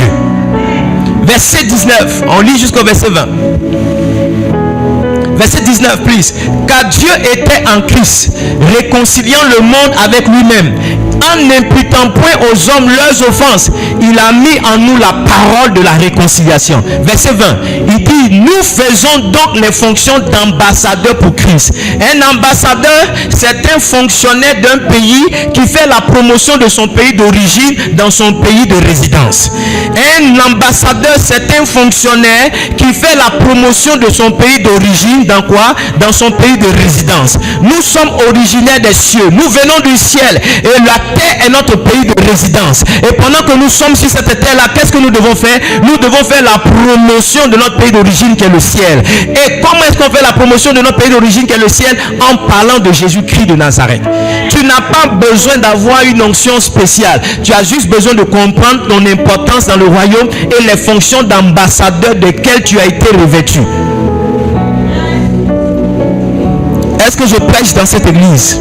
Verset 19, on lit jusqu'au verset 20. Verset 19, please. Car Dieu était en Christ, réconciliant le monde avec lui-même. En n'imputant point aux hommes leurs offenses, il a mis en nous la parole de la réconciliation. Verset 20, il dit: nous faisons donc les fonctions d'ambassadeur pour Christ. Un ambassadeur, c'est un fonctionnaire d'un pays qui fait la promotion de son pays d'origine dans son pays de résidence. Un ambassadeur, c'est un fonctionnaire qui fait la promotion de son pays d'origine dans quoi? Dans son pays de résidence. Nous sommes originaires des cieux, nous venons du ciel et la terre est notre pays de résidence. Et pendant que nous sommes sur cette terre là, qu'est-ce que nous devons faire? Nous devons faire la promotion de notre pays d'origine qui est le ciel. Et comment est-ce qu'on fait la promotion de notre pays d'origine qui est le ciel? En parlant de Jésus-Christ de Nazareth. Tu n'as pas besoin d'avoir une onction spéciale, tu as juste besoin de comprendre ton importance dans le royaume et les fonctions d'ambassadeur desquelles tu as été revêtu. Est-ce que je prêche dans cette église?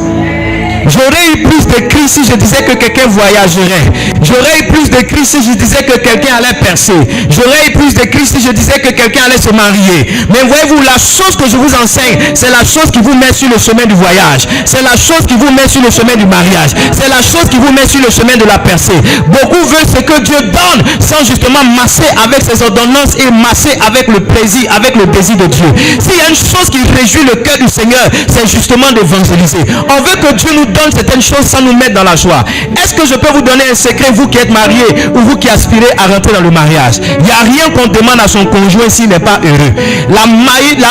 J'aurais eu plus de cris si je disais que quelqu'un voyagerait. J'aurais eu plus de cris si je disais que quelqu'un allait percer. J'aurais eu plus de cris si je disais que quelqu'un allait se marier. Mais voyez-vous, la chose que je vous enseigne, c'est la chose qui vous met sur le chemin du voyage. C'est la chose qui vous met sur le chemin du mariage. C'est la chose qui vous met sur le chemin de la percée. Beaucoup veulent ce que Dieu donne sans justement masser avec ses ordonnances et masser avec le plaisir, avec le désir de Dieu. S'il y a une chose qui réjouit le cœur du Seigneur, c'est justement d'évangéliser. On veut que Dieu nous donne certaines choses sans nous mettre dans la joie. Est-ce que je peux vous donner un secret, vous qui êtes mariés ou vous qui aspirez à rentrer dans le mariage? Il n'y a rien qu'on demande à son conjoint s'il n'est pas heureux. La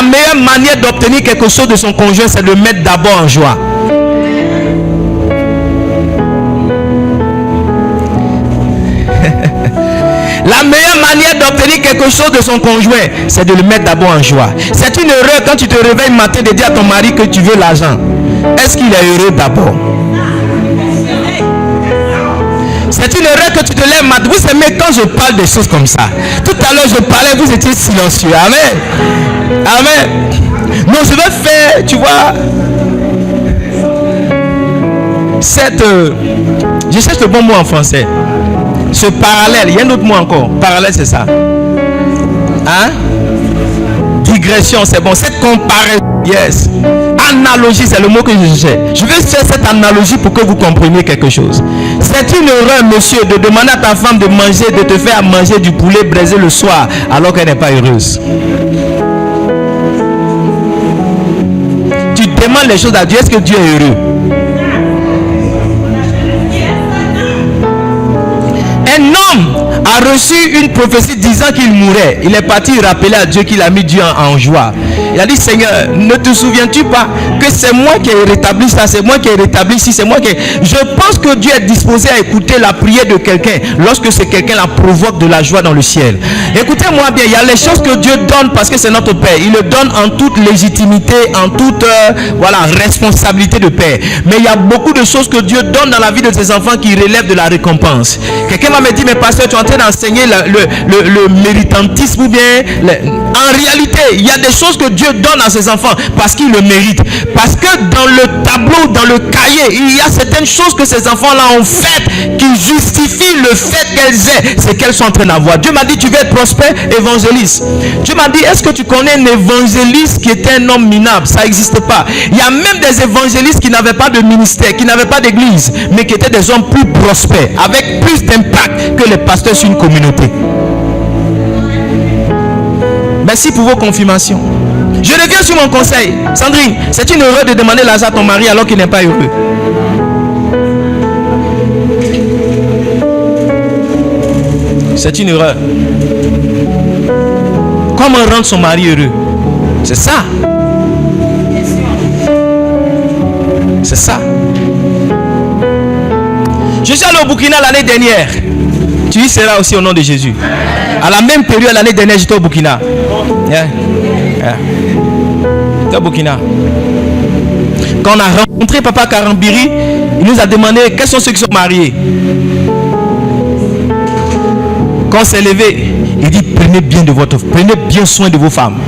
meilleure manière d'obtenir quelque chose de son conjoint, c'est de le mettre d'abord en joie. La meilleure manière d'obtenir quelque chose de son conjoint, c'est de le mettre d'abord en joie. C'est une erreur quand tu te réveilles le matin de dire à ton mari que tu veux l'argent. Est-ce qu'il est heureux d'abord? C'est une erreur que tu te lèves matin. Vous aimez quand je parle des choses comme ça. Tout à l'heure je parlais, vous étiez silencieux. Amen. Amen. Non, je vais faire, tu vois. je cherche le bon mot en français. Ce parallèle, il y a un autre mot encore. Parallèle, c'est ça. Hein? Digression, c'est bon. Cette comparaison, yes. Analogie, c'est le mot que je cherche. Je vais faire cette analogie pour que vous compreniez quelque chose. C'est une erreur, monsieur, de demander à ta femme de manger, de te faire manger du poulet braisé le soir, alors qu'elle n'est pas heureuse. Tu demandes les choses à Dieu, est-ce que Dieu est heureux? Un homme a reçu une prophétie disant qu'il mourrait. Il est parti rappeler à Dieu qu'il a mis Dieu en joie. Il a dit, Seigneur, ne te souviens-tu pas que c'est moi qui ai rétabli ça, c'est moi qui ai rétabli ici, c'est moi qui ai... Je pense que Dieu est disposé à écouter la prière de quelqu'un lorsque ce quelqu'un la provoque de la joie dans le ciel. Écoutez-moi bien, il y a les choses que Dieu donne parce que c'est notre Père. Il le donne en toute légitimité, en toute responsabilité de Père. Mais il y a beaucoup de choses que Dieu donne dans la vie de ses enfants qui relèvent de la récompense. Quelqu'un m'a dit, mais pasteur, tu es en train d'enseigner le méritantisme ou bien... En réalité, il y a des choses que Dieu donne à ses enfants parce qu'ils le méritent. Parce que dans le tableau, dans le cahier, il y a certaines choses que ces enfants-là ont faites qui justifient le fait qu'elles aient ce qu'elles sont en train d'avoir. Dieu m'a dit, tu veux être prospère, évangéliste. Dieu m'a dit, est-ce que tu connais un évangéliste qui était un homme minable? Ça n'existe pas. Il y a même des évangélistes qui n'avaient pas de ministère, qui n'avaient pas d'église, mais qui étaient des hommes plus prospères, avec plus d'impact que les pasteurs sur une communauté. Merci pour vos confirmations. Je reviens sur mon conseil. Sandrine, c'est une erreur de demander l'argent à ton mari alors qu'il n'est pas heureux. C'est une erreur. Comment rendre son mari heureux? C'est ça. C'est ça. Je suis allé au Burkina l'année dernière. Tu y seras aussi au nom de Jésus. À la même période l'année dernière, j'étais au Burkina. J'étais au Burkina. Quand on a rencontré Papa Karambiri, il nous a demandé quels sont ceux qui sont mariés. Quand on s'est levé, il dit prenez bien soin de vos femmes.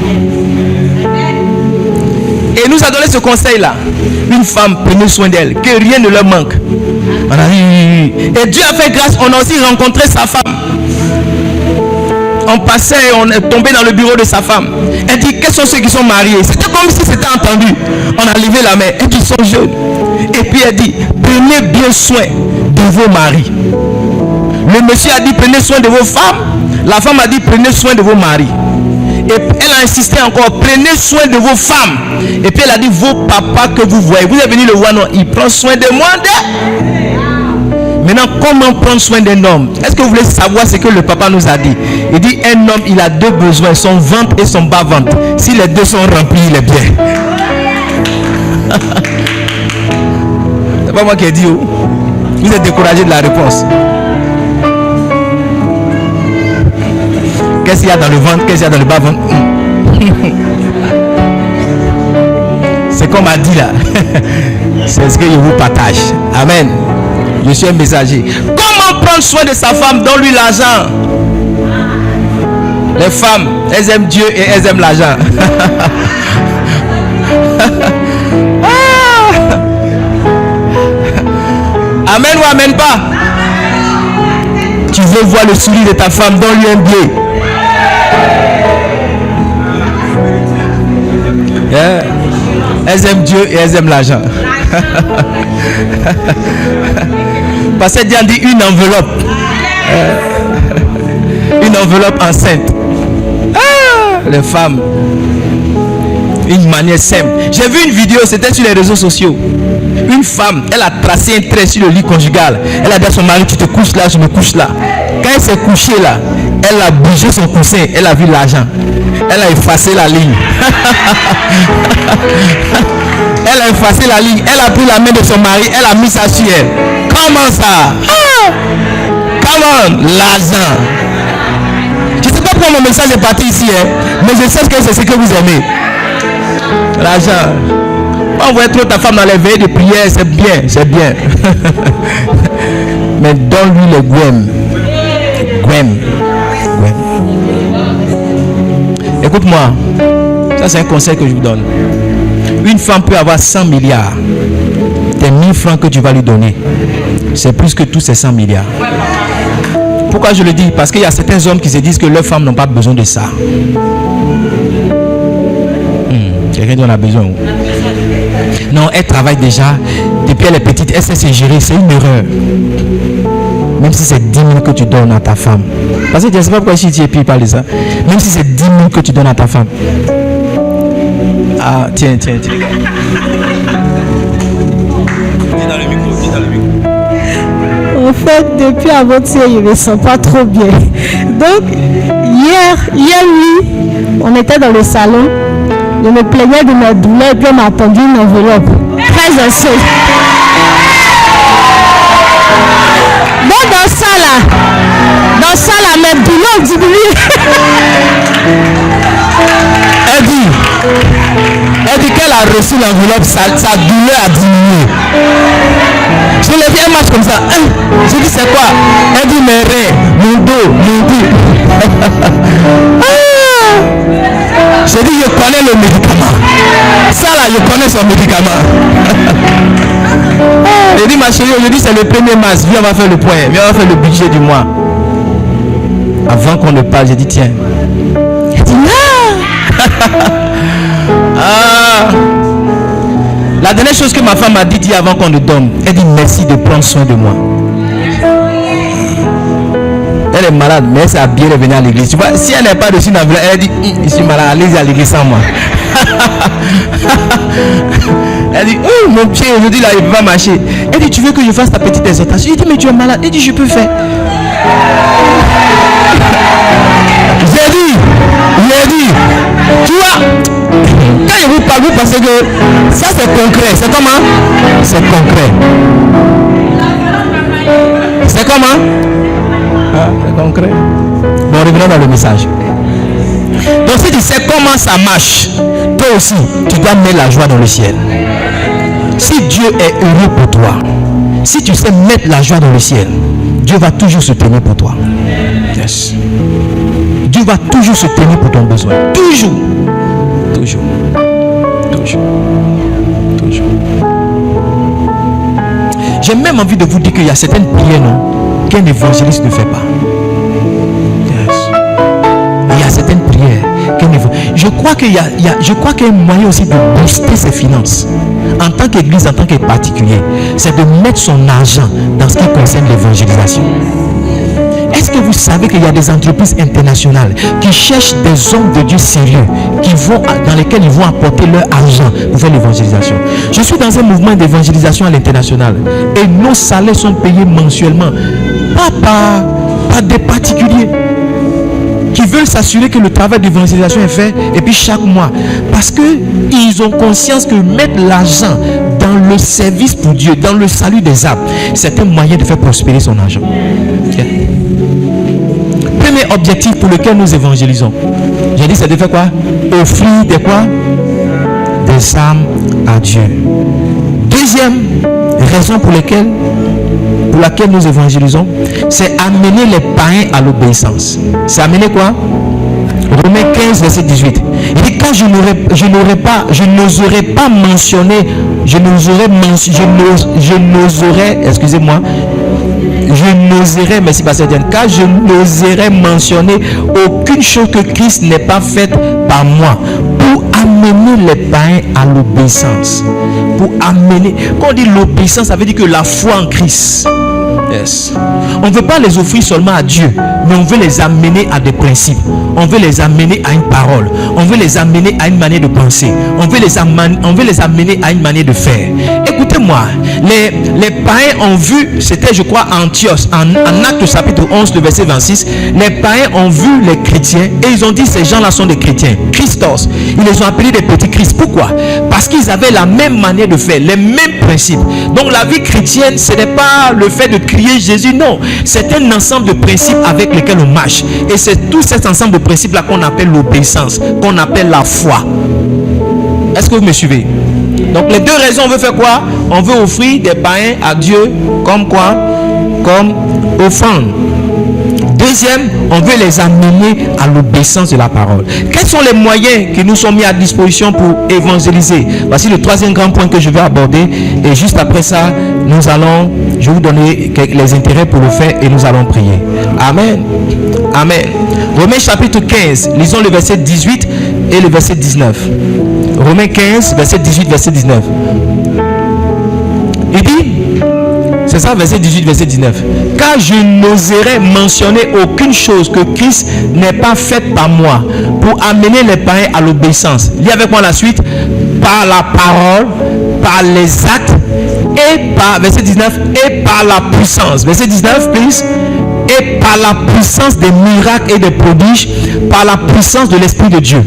Et il nous a donné ce conseil là. Une femme, prenez soin d'elle, que rien ne leur manque. On a dit, et Dieu a fait grâce, on a aussi rencontré sa femme. On passait, on est tombé dans le bureau de sa femme. Elle dit, quels sont ceux qui sont mariés? C'était comme si c'était entendu. On a levé la main, et qui sont jeunes. Et puis elle dit, prenez bien soin de vos maris. Le monsieur a dit, prenez soin de vos femmes. La femme a dit, prenez soin de vos maris. Et elle a insisté encore, prenez soin de vos femmes. Et puis elle a dit, vos papas que vous voyez, vous êtes venu le voir, non, il prend soin de moi. Maintenant, comment prendre soin d'un homme? Est-ce que vous voulez savoir ce que le papa nous a dit? Il dit, un homme, il a deux besoins, son ventre et son bas-ventre. Si les deux sont remplis, il est bien. C'est pas moi qui ai dit, oh. Vous êtes découragé de la réponse. Qu'est-ce qu'il y a dans le ventre? Qu'est-ce qu'il y a dans le bas-ventre? C'est comme a dit là. C'est ce que je vous partage. Amen. Je suis un messager. Comment prendre soin de sa femme? Donne-lui l'argent. Les femmes, elles aiment Dieu et elles aiment l'argent. Amen ou amen pas? Tu veux voir le sourire de ta femme? Donne-lui un billet. Yeah. Elles aiment Dieu et elles aiment l'argent. Parce que Dieu a dit une enveloppe. Une enveloppe enceinte. Les femmes. Une manière simple. J'ai vu une vidéo, c'était sur les réseaux sociaux. Une femme, elle a tracé un trait sur le lit conjugal. Elle a dit à son mari, tu te couches là, je me couche là. Quand elle s'est couchée là, elle a bougé son coussin, elle a vu l'argent. Elle a effacé la ligne. Elle a effacé la ligne. Elle a pris la main de son mari, elle a mis ça sur elle. Comment ça? Comment? L'argent. Je ne sais pas pourquoi mon message est parti ici, hein, mais je sais que c'est ce que vous aimez. L'argent. Envoyer trop ta femme dans les veillées de prière, c'est bien, c'est bien. Mais donne-lui le guem. Écoute-moi, ça c'est un conseil que je vous donne. Une femme peut avoir 100 milliards. Tes tes 1000 francs que tu vas lui donner, c'est plus que tous ces 100 milliards. Pourquoi je le dis? Parce qu'il y a certains hommes qui se disent que leurs femmes n'ont pas besoin de ça. Quelqu'un dit on a besoin. Non, elle travaille déjà. Depuis elle est petite, elle sait se gérer. C'est une erreur. Même si c'est 10 000 que tu donnes à ta femme. Parce que je ne sais pas pourquoi ici tu parles de ça. Même si c'est 10 000 que tu donnes à ta femme. Ah, tiens. Dis dans le micro, En fait, depuis avant-hier, je ne me sens pas trop bien. Donc, hier nuit, on était dans le salon. Je me plaignais de ma douleur et puis on m'a tendu une enveloppe. Très ancienne. Donc, dans ça là, mes douleurs diminuent. Elle dit qu'elle a reçu l'enveloppe, sa douleur a diminué. Je l'ai vu, elle marche comme ça. Je dis c'est quoi? Elle dit mes reins, mon dos. Je dis je connais le médicament. Ça là, je connais son médicament. Je dis ma chérie, aujourd'hui c'est le 1er mars. Viens, on va faire le point. Viens, on va faire le budget du mois. Avant qu'on ne parle, j'ai dit tiens. Elle dit non. La dernière chose que ma femme m'a dit avant qu'on ne dorme, elle dit merci de prendre soin de moi. Elle est malade, mais elle s'est habillée de venir à l'église. Tu vois, si elle n'est pas dessus dans la ville, elle dit je suis malade, allez-y à l'église sans moi. Elle dit mon pied aujourd'hui là il ne peut pas marcher. Elle dit tu veux que je fasse ta petite exhortation? Je dis mais tu es malade. Elle dit je peux faire. J'ai dit, tu vois, quand je vous parle, vous pensez que ça c'est concret. C'est comment? C'est concret. C'est comment? C'est concret. Bon, revenons dans le message. Donc si tu sais comment ça marche, toi aussi, tu dois mettre la joie dans le ciel. Si Dieu est heureux pour toi, si tu sais mettre la joie dans le ciel, Dieu va toujours se tenir pour toi. Yes. Dieu va toujours se tenir pour ton besoin. Toujours. J'ai même envie de vous dire qu'il y a certaines prières qu'un évangéliste ne fait pas. Yes. Il y a certaines prières qu'un évangéliste. Je crois qu'il y a un moyen aussi de booster ses finances. En tant qu'église, en tant que particulier, c'est de mettre son argent dans ce qui concerne l'évangélisation. Est-ce que vous savez qu'il y a des entreprises internationales qui cherchent des hommes de Dieu sérieux dans lesquels ils vont apporter leur argent pour faire l'évangélisation? Je suis dans un mouvement d'évangélisation à l'international et nos salaires sont payés mensuellement, pas par des particuliers qui veulent s'assurer que le travail d'évangélisation est fait et puis chaque mois, parce qu'ils ont conscience que mettre l'argent dans le service pour Dieu, dans le salut des âmes, c'est un moyen de faire prospérer son argent. Okay. Premier objectif pour lequel nous évangélisons, j'ai dit c'est de faire quoi? Offrir des quoi? Des âmes à Dieu. Deuxième raison pour laquelle nous évangélisons, c'est amener les païens à l'obéissance. C'est amener quoi? Romains 15 verset 18. Il dit quand je n'oserais pas mentionner, merci Pasteur Diane, car je n'oserais mentionner aucune chose que Christ n'ait pas faite par moi pour amener les païens à l'obéissance. Quand on dit l'obéissance, ça veut dire que la foi en Christ. Yes. On ne veut pas les offrir seulement à Dieu, mais on veut les amener à des principes. On veut les amener à une parole. On veut les amener à une manière de penser. On veut les amener à une manière de faire. Écoutez-moi, les païens ont vu, c'était je crois Antioche, en Actes chapitre 11, le verset 26, les païens ont vu les chrétiens et ils ont dit ces gens-là sont des chrétiens. Christos, ils les ont appelés des petits Christ. Pourquoi? Parce qu'ils avaient la même manière de faire, les mêmes principes. Donc la vie chrétienne, ce n'est pas le fait de crier Jésus, non. C'est un ensemble de principes avec lesquels on marche. Et c'est tout cet ensemble de principes-là qu'on appelle l'obéissance, qu'on appelle la foi. Est-ce que vous me suivez? Donc les deux raisons, on veut faire quoi? On veut offrir des païens à Dieu comme quoi? Comme offrande. Deuxième, on veut les amener à l'obéissance de la parole. Quels sont les moyens qui nous sont mis à disposition pour évangéliser? Voici le troisième grand point que je vais aborder. Et juste après ça, je vais vous donner les intérêts pour le faire et nous allons prier. Amen. Amen. Romains chapitre 15, lisons le verset 18 et le verset 19. Romains 15, verset 18, verset 19. Il dit, c'est ça, verset 18, verset 19. Car je n'oserais mentionner aucune chose que Christ n'ait pas faite par moi pour amener les païens à l'obéissance. Lis avec moi la suite. Par la parole, par les actes et par, verset 19, et par la puissance. Verset 19, please. Et par la puissance des miracles et des prodiges, par la puissance de l'Esprit de Dieu.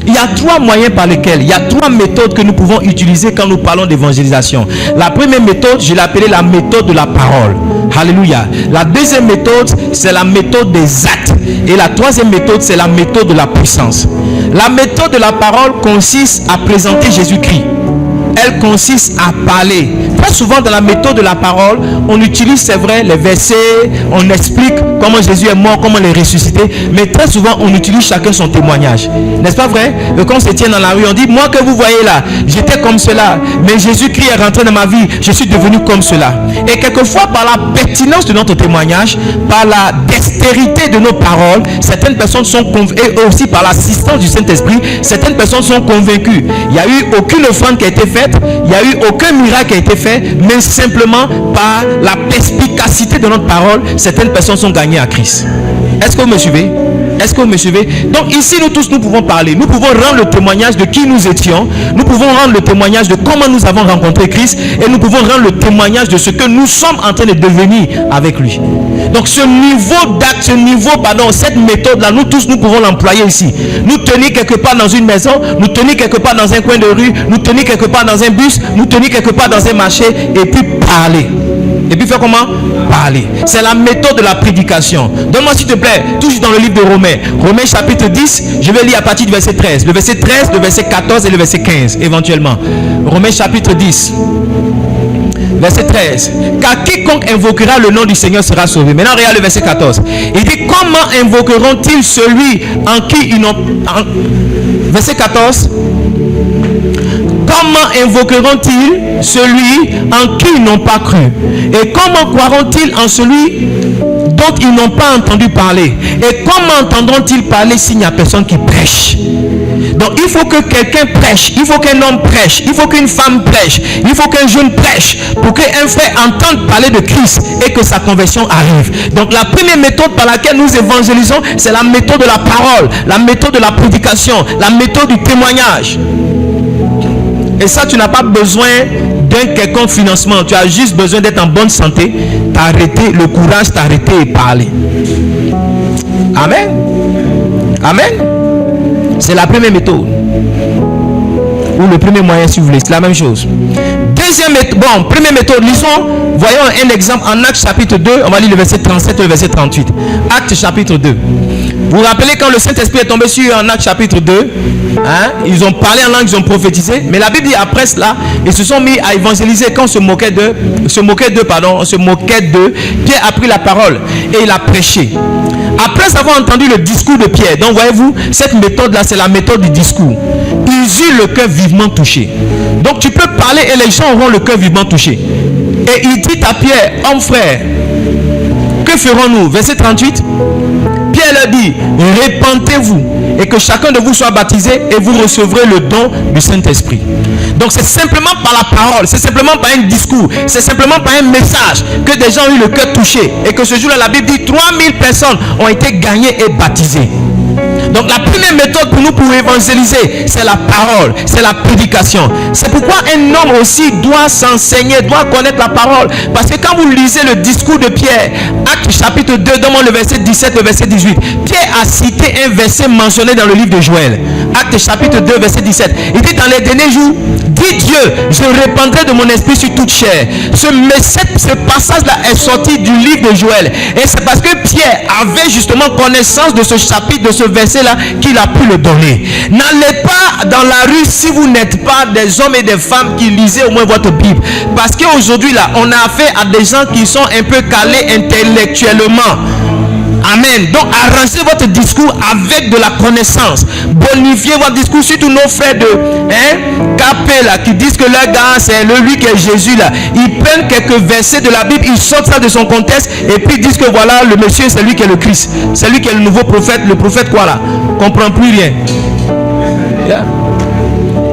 Il y a trois moyens par lesquels, il y a trois méthodes que nous pouvons utiliser quand nous parlons d'évangélisation. La première méthode, je l'ai appelée la méthode de la parole. Alléluia. La deuxième méthode, c'est la méthode des actes. Et la troisième méthode, c'est la méthode de la puissance. La méthode de la parole consiste à présenter Jésus-Christ. Elle consiste à parler. Très souvent dans la méthode de la parole, on utilise, c'est vrai, les versets, on explique comment Jésus est mort, comment il est ressuscité, mais très souvent on utilise chacun son témoignage. N'est-ce pas vrai? Quand on se tient dans la rue, on dit, moi que vous voyez là, j'étais comme cela, mais Jésus-Christ est rentré dans ma vie, je suis devenu comme cela. Et quelquefois, par la pertinence de notre témoignage, par la dextérité de nos paroles, certaines personnes sont convaincues, et aussi par l'assistance du Saint-Esprit, certaines personnes sont convaincues. Il n'y a eu aucune offrande qui a été faite, il n'y a eu aucun miracle qui a été fait, mais simplement par la perspicacité de notre parole, certaines personnes sont gagnées à Christ. Est-ce que vous me suivez? Est-ce que vous me suivez? Donc ici, nous tous, nous pouvons parler. Nous pouvons rendre le témoignage de qui nous étions. Nous pouvons rendre le témoignage de comment nous avons rencontré Christ. Et nous pouvons rendre le témoignage de ce que nous sommes en train de devenir avec lui. Donc ce niveau d'acte, cette méthode-là, nous tous, nous pouvons l'employer ici. Nous tenir quelque part dans une maison, nous tenir quelque part dans un coin de rue, nous tenir quelque part dans un bus, nous tenir quelque part dans un marché et puis parler. Et puis faire comment? Parler. C'est la méthode de la prédication. Donne-moi s'il te plaît, toujours dans le livre de Romains. Romains chapitre 10, je vais lire à partir du verset 13. Le verset 13, le verset 14 et le verset 15 éventuellement. Romains chapitre 10. Verset 13. Car quiconque invoquera le nom du Seigneur sera sauvé. Maintenant regarde le verset 14. Il dit, comment invoqueront-ils celui en qui ils n'ont... Verset 14. Comment invoqueront-ils celui en qui ils n'ont pas cru? Et comment croiront-ils en celui dont ils n'ont pas entendu parler? Et comment entendront-ils parler s'il n'y a personne qui prêche? Donc il faut que quelqu'un prêche, il faut qu'un homme prêche, il faut qu'une femme prêche, il faut qu'un jeune prêche pour qu'un frère entende parler de Christ et que sa conversion arrive. Donc la première méthode par laquelle nous évangélisons, c'est la méthode de la parole, la méthode de la prédication, la méthode du témoignage. Et ça, tu n'as pas besoin d'un quelconque financement. Tu as juste besoin d'être en bonne santé, t'arrêter, le courage, t'arrêter et parler. Amen. Amen. C'est la première méthode. Ou le premier moyen, si vous voulez. C'est la même chose. Deuxième méthode. Bon, première méthode. Lisons. Voyons un exemple en Actes chapitre 2. On va lire le verset 37 et le verset 38. Actes chapitre 2. Vous vous rappelez quand le Saint-Esprit est tombé sur en Actes chapitre 2, ils ont parlé en langue, ils ont prophétisé. Mais la Bible dit après cela, ils se sont mis à évangéliser quand on se moquait d'eux. Pierre a pris la parole et il a prêché. Après avoir entendu le discours de Pierre, donc voyez-vous, cette méthode-là, c'est la méthode du discours. Ils eurent le cœur vivement touché. Donc tu peux parler et les gens auront le cœur vivement touché. Et il dit à Pierre, homme frère, que ferons-nous? Verset 38. Pierre leur dit, répentez-vous et que chacun de vous soit baptisé et vous recevrez le don du Saint-Esprit. Donc c'est simplement par la parole, c'est simplement par un discours, c'est simplement par un message que des gens ont eu le cœur touché et que ce jour-là, la Bible dit 3000 personnes ont été gagnées et baptisées. Donc la première méthode pour nous pour évangéliser, c'est la parole, c'est la prédication. C'est pourquoi un homme aussi doit s'enseigner, doit connaître la parole. Parce que quand vous lisez le discours de Pierre, Actes chapitre 2, donne-moi le verset 17 et le verset 18. Pierre a cité un verset mentionné dans le livre de Joël. Actes chapitre 2, verset 17. Il dit, dans les derniers jours, dit Dieu, je répandrai de mon esprit sur toute chair. Ce passage-là est sorti du livre de Joël. Et c'est parce que Pierre avait justement connaissance de ce chapitre, de ce verset-là, qu'il a pu le donner. N'allez pas dans la rue si vous n'êtes pas des hommes et des femmes qui lisez au moins votre Bible. Parce qu'aujourd'hui, là, on a affaire à des gens qui sont un peu calés intellectuellement. Amen. Donc arrangez votre discours avec de la connaissance. Bonifiez votre discours. Surtout nos frères de KP là, qui disent que leur gars c'est lui qui est Jésus là. Ils prennent quelques versets de la Bible, ils sortent ça de son contexte et puis ils disent que voilà, le monsieur c'est lui qui est le Christ. C'est lui qui est le nouveau prophète. Le prophète quoi là? Comprend plus rien. Yeah.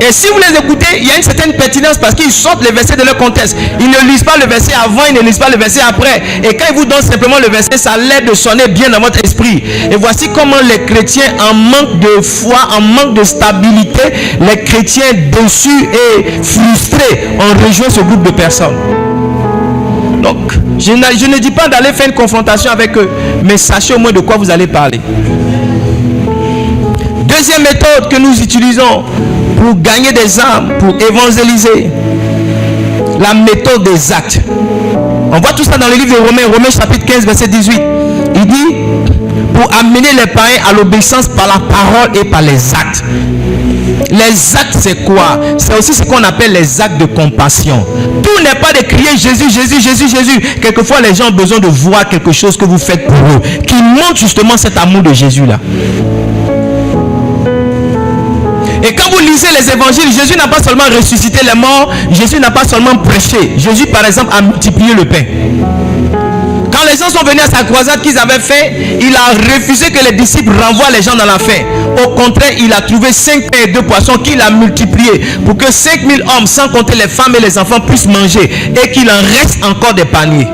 Et si vous les écoutez, il y a une certaine pertinence parce qu'ils sortent les versets de leur contexte. Ils ne lisent pas le verset avant, ils ne lisent pas le verset après. Et quand ils vous donnent simplement le verset, ça l'aide de sonner bien dans votre esprit. Et voici comment les chrétiens en manque de foi, en manque de stabilité, les chrétiens déçus et frustrés ont rejoint ce groupe de personnes. Donc, je ne dis pas d'aller faire une confrontation avec eux, mais sachez au moins de quoi vous allez parler. Deuxième méthode que nous utilisons pour gagner des âmes, pour évangéliser, la méthode des actes. On voit tout ça dans le livre de Romains chapitre 15 verset 18. Il dit, pour amener les païens à l'obéissance par la parole et par les actes. Les actes c'est quoi? C'est aussi ce qu'on appelle les actes de compassion. Tout n'est pas de crier Jésus, Jésus, Jésus, Jésus. Quelquefois les gens ont besoin de voir quelque chose que vous faites pour eux, qui montre justement cet amour de Jésus là. Et quand vous lisez les évangiles, Jésus n'a pas seulement ressuscité les morts, Jésus n'a pas seulement prêché. Jésus par exemple a multiplié le pain. Quand les gens sont venus à sa croisade qu'ils avaient fait, il a refusé que les disciples renvoient les gens dans la faim. Au contraire, il a trouvé 5 pains et 2 poissons qu'il a multipliés pour que 5000 hommes, sans compter les femmes et les enfants, puissent manger et qu'il en reste encore des paniers.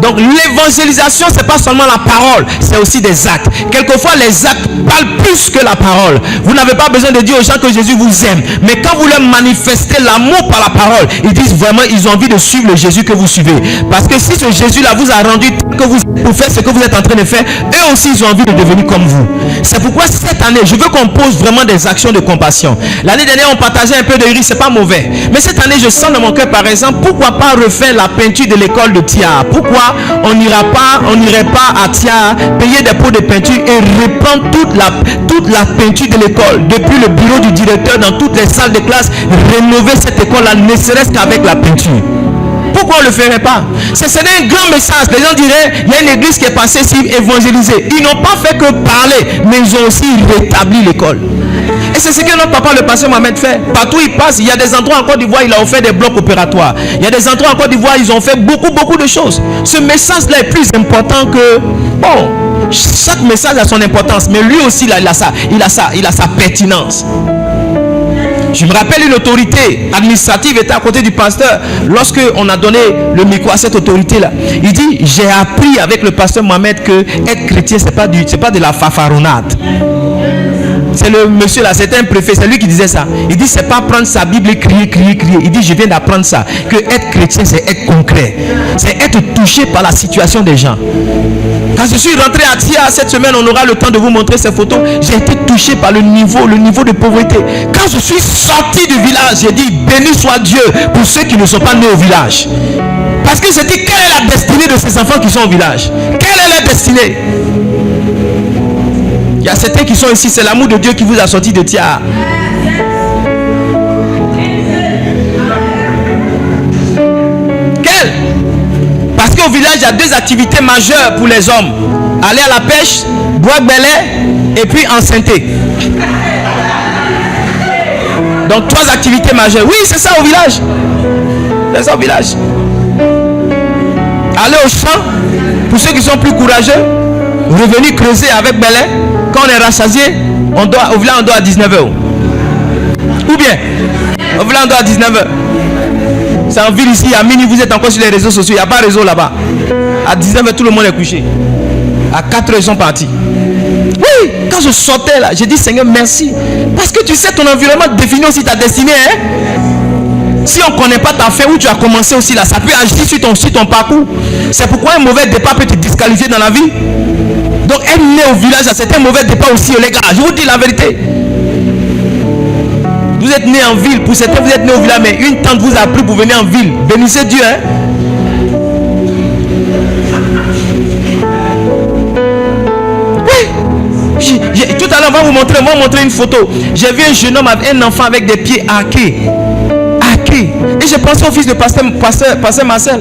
Donc l'évangélisation, c'est pas seulement la parole, c'est aussi des actes. Quelquefois les actes parlent plus que la parole. Vous n'avez pas besoin de dire aux gens que Jésus vous aime, mais quand vous leur manifestez l'amour par la parole, ils disent vraiment, ils ont envie de suivre le Jésus que vous suivez. Parce que si ce Jésus là vous a rendu que vous pour faire ce que vous êtes en train de faire, eux aussi ils ont envie de devenir comme vous. C'est pourquoi cette année je veux qu'on pose vraiment des actions de compassion. L'année dernière on partageait un peu de riz, c'est pas mauvais, mais cette année je sens dans mon cœur par exemple, pourquoi pas refaire la peinture de l'école de Tia? Pourquoi on n'irait pas à Tia payer des pots de peinture et reprendre toute la peinture de l'école, depuis le bureau du directeur dans toutes les salles de classe, rénover cette école là, ne serait-ce qu'avec la peinture. Pourquoi on ne le ferait pas? Ce serait un grand message. Les gens diraient, il y a une église qui est passée ici évangéliser. Ils n'ont pas fait que parler, mais ils ont aussi rétabli l'école. Et c'est ce que notre papa le pasteur Mohamed fait. Partout il passe, il y a des endroits en Côte d'Ivoire, il a offert des blocs opératoires. Il y a des endroits en Côte d'Ivoire, ils ont fait beaucoup de choses. Ce message-là est plus important que... Bon, chaque message a son importance, mais lui aussi, il a sa pertinence. Je me rappelle une autorité administrative était à côté du pasteur. Lorsque on a donné le micro à cette autorité-là, il dit, j'ai appris avec le pasteur Mohamed que être chrétien, c'est pas de la fafaronnade. C'est le monsieur là, c'est un préfet, c'est lui qui disait ça. Il dit, c'est pas prendre sa Bible et crier. Il dit, je viens d'apprendre ça. Que être chrétien, c'est être concret. C'est être touché par la situation des gens. Quand je suis rentré à Tia cette semaine, on aura le temps de vous montrer ces photos. J'ai été touché par le niveau de pauvreté. Quand je suis sorti du village, j'ai dit, béni soit Dieu pour ceux qui ne sont pas nés au village. Parce que j'ai dit, quelle est la destinée de ces enfants qui sont au village? Quelle est leur destinée? Il y a certains qui sont ici, c'est l'amour de Dieu qui vous a sorti de Tia. Quelle? Parce qu'au village, il y a 2 activités majeures pour les hommes. Aller à la pêche, boire belé et puis enceinter. Donc 3 activités majeures. Oui, c'est ça au village. C'est ça au village. Aller au champ, pour ceux qui sont plus courageux, revenir creuser avec belé. Quand on est rassasié, au village on doit à 19h. Ou bien, au village on doit à 19h. C'est en ville ici, à minuit vous êtes encore sur les réseaux sociaux, il n'y a pas de réseau là-bas. À 19h tout le monde est couché. À 4h ils sont partis. Oui, quand je sortais là, j'ai dit Seigneur merci. Parce que tu sais ton environnement définit aussi ta destinée. Hein? Si on ne connaît pas ta fin, où tu as commencé aussi là, ça peut agir sur ton parcours. C'est pourquoi un mauvais départ peut te disqualifier dans la vie. Donc être né au village, c'est un mauvais départ aussi les gars. Je vous dis la vérité. Vous êtes né en ville, pour certains vous êtes né au village, mais une tante vous a pris pour venir en ville. Bénissez Dieu, hein. Oui. Tout à l'heure, on va vous montrer une photo. J'ai vu un jeune homme avec un enfant avec des pieds arqués. Oui. Et j'ai pensé au fils de pasteur Marcel. Pasteur Marcel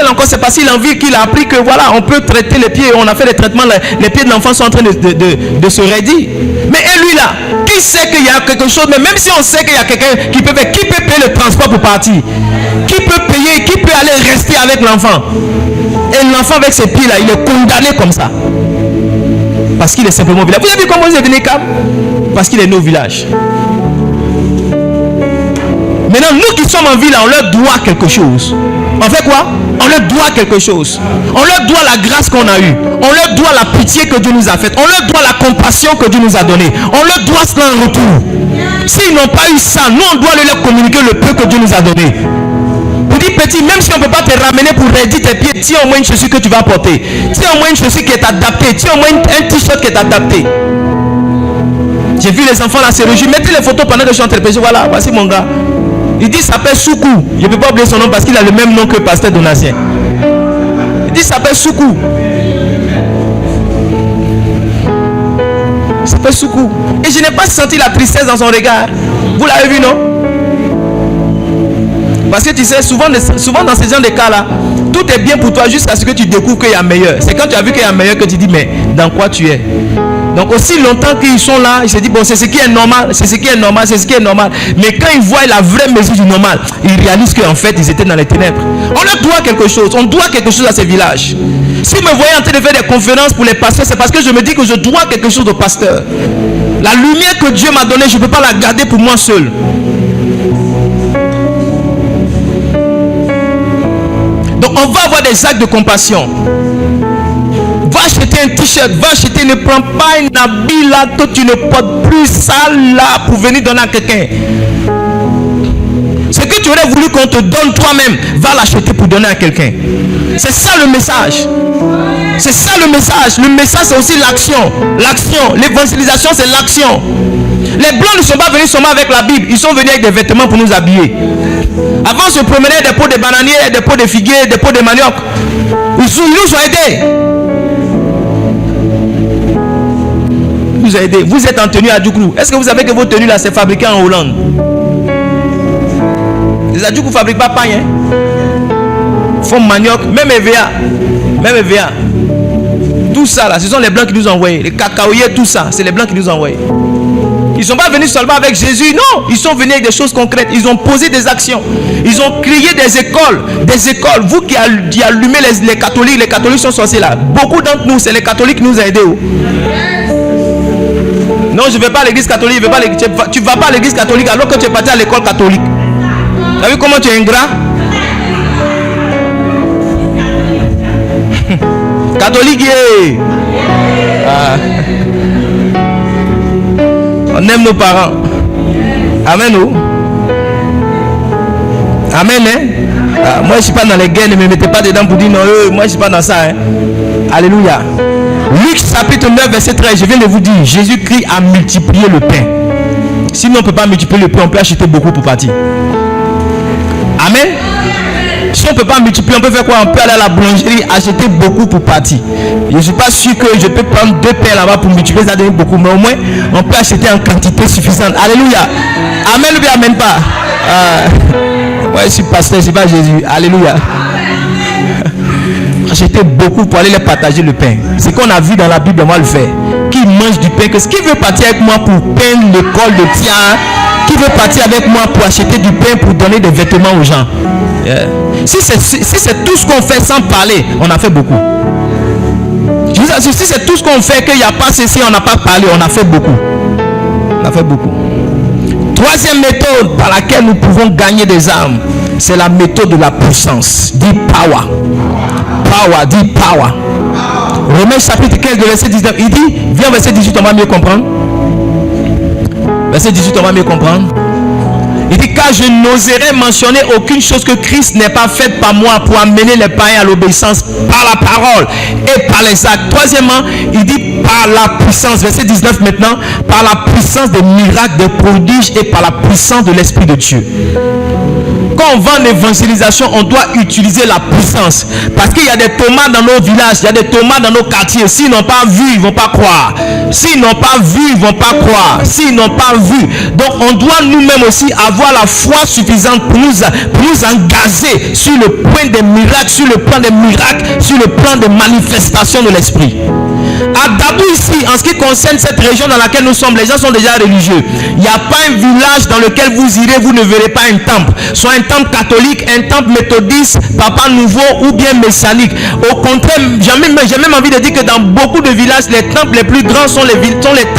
encore, c'est parce qu'il a envie qu'il a appris que voilà, on peut traiter les pieds. On a fait des traitements, les pieds de l'enfant sont en train de se raidir. Mais et lui là, qui sait qu'il y a quelque chose, mais même si on sait qu'il y a quelqu'un qui peut payer le transport pour partir, qui peut payer, qui peut aller rester avec l'enfant. Et l'enfant avec ses pieds là, il est condamné comme ça. Parce qu'il est simplement au village. Vous avez vu comment il est devenu calme? Parce qu'il est né au village. Maintenant, nous qui sommes en ville, on leur doit quelque chose. On fait quoi? On leur doit quelque chose. On leur doit la grâce qu'on a eue. On leur doit la pitié que Dieu nous a faite. On leur doit la compassion que Dieu nous a donnée. On leur doit cela en retour. S'ils n'ont pas eu ça, nous on doit leur communiquer le peu que Dieu nous a donné. Vous dites petit, même si on ne peut pas te ramener pour raidir tes pieds, tiens au moins une chaussure que tu vas porter. Tiens au moins une chaussure qui est adaptée. Tiens au moins un t-shirt qui est adapté. J'ai vu les enfants là se réjouir. Mettez les photos pendant que je suis en train de prêcher. Voilà, voici mon gars. Il dit ça s'appelle Soukou. Je ne peux pas oublier son nom parce qu'il a le même nom que pasteur Donatien. Il dit ça s'appelle Soukou. Ça s'appelle Soukou. Et je n'ai pas senti la tristesse dans son regard. Vous l'avez vu, non? Parce que tu sais, souvent dans ces genre de cas-là, tout est bien pour toi jusqu'à ce que tu découvres qu'il y a meilleur. C'est quand tu as vu qu'il y a meilleur que tu dis, mais dans quoi tu es? Donc aussi longtemps qu'ils sont là, ils se disent, bon, c'est ce qui est normal, c'est ce qui est normal, c'est ce qui est normal. Mais quand ils voient la vraie mesure du normal, ils réalisent qu'en fait, ils étaient dans les ténèbres. On leur doit quelque chose, on doit quelque chose à ces villages. Si vous me voyez en train de faire des conférences pour les pasteurs, c'est parce que je me dis que je dois quelque chose aux pasteurs. La lumière que Dieu m'a donnée, je ne peux pas la garder pour moi seul. Donc on va avoir des actes de compassion. Va acheter un t-shirt, va acheter, ne prends pas un habit là que tu ne portes plus, ça là pour venir donner à quelqu'un. Ce que tu aurais voulu qu'on te donne toi-même, va l'acheter pour donner à quelqu'un. C'est ça le message. C'est ça le message. Le message c'est aussi l'action. L'action, l'évangélisation c'est l'action. Les blancs ne sont pas venus seulement avec la Bible, ils sont venus avec des vêtements pour nous habiller. Avant on se promenait des pots de bananiers, des pots de figuiers, des pots de manioc. Ils nous ont aidés. Vous a aidé. Vous êtes en tenue à Djoukoulou. Est-ce que vous savez que vos tenues là c'est fabriqué en Hollande? Les Adjoukou ne fabriquent pas pain. Font manioc, même EVA. Tout ça là, ce sont les blancs qui nous ont envoyé. Les cacaoyers, tout ça, c'est les blancs qui nous ont envoyé. Ils ne sont pas venus seulement avec Jésus, non. Ils sont venus avec des choses concrètes. Ils ont posé des actions. Ils ont créé des écoles. Vous qui allumez les catholiques sont sorciers là. Beaucoup d'entre nous, c'est les catholiques qui nous ont aidés. Non, je ne vais pas à l'église catholique. Tu ne vas pas à l'église catholique alors que tu es parti à l'école catholique. Tu as vu comment tu es ingrat? Catholique, ah. On aime nos parents. Amen. Amen. Hein? Ah, moi je ne suis pas dans les guerres, ne me mettez pas dedans pour dire non, moi je ne suis pas dans ça. Hein? Alléluia. Luc chapitre 9 verset 13, je viens de vous dire, Jésus-Christ a multiplié le pain. Sinon on ne peut pas multiplier le pain, on peut acheter beaucoup pour partir. Amen. Si on ne peut pas multiplier, on peut faire quoi? On peut aller à la boulangerie, acheter beaucoup pour partir. Je ne suis pas sûr que je peux prendre 2 pains là-bas pour multiplier, ça donne beaucoup. Mais au moins, on peut acheter en quantité suffisante. Alléluia. Amen ou bien amen pas? Ouais, je suis pasteur, je ne suis pas Jésus. Alléluia. Acheter beaucoup pour aller les partager le pain. C'est qu'on a vu dans la Bible, on va le faire. Qui mange du pain, qui veut partir avec moi pour peindre l'école de Tia? Qui veut partir avec moi pour acheter du pain pour donner des vêtements aux gens? Yeah. Si c'est tout ce qu'on fait sans parler, on a fait beaucoup. Je vous assure, si c'est tout ce qu'on fait, qu'il n'y a pas ceci, on n'a pas parlé, on a fait beaucoup. On a fait beaucoup. Troisième méthode par laquelle nous pouvons gagner des âmes, c'est la méthode de la puissance. Dit power. Power, dit power. Romains chapitre 15, verset 19, il dit, viens verset 18, on va mieux comprendre. Verset 18, on va mieux comprendre. Il dit, car je n'oserais mentionner aucune chose que Christ n'ait pas faite par moi pour amener les païens à l'obéissance par la parole et par les actes. Troisièmement, il dit par la puissance, verset 19 maintenant, par la puissance des miracles, des prodiges et par la puissance de l'Esprit de Dieu. quand on va en évangélisation, on doit utiliser la puissance. Parce qu'il y a des tomates dans nos villages, il y a des tomates dans nos quartiers. S'ils n'ont pas vu, ils ne vont pas croire. S'ils n'ont pas vu, ils ne vont pas croire. S'ils n'ont pas vu. Donc on doit nous-mêmes aussi avoir la foi suffisante pour nous engager sur le point des miracles, sur le plan des miracles, sur le plan des manifestations de l'esprit. À Dabou ici, en ce qui concerne cette région dans laquelle nous sommes, les gens sont déjà religieux. Il n'y a pas un village dans lequel vous irez, vous ne verrez pas un temple. Soit un temple catholique, un temple méthodiste, papa nouveau ou bien messianique. Au contraire, j'ai même envie de dire que dans beaucoup de villages, les temples les plus grands sont les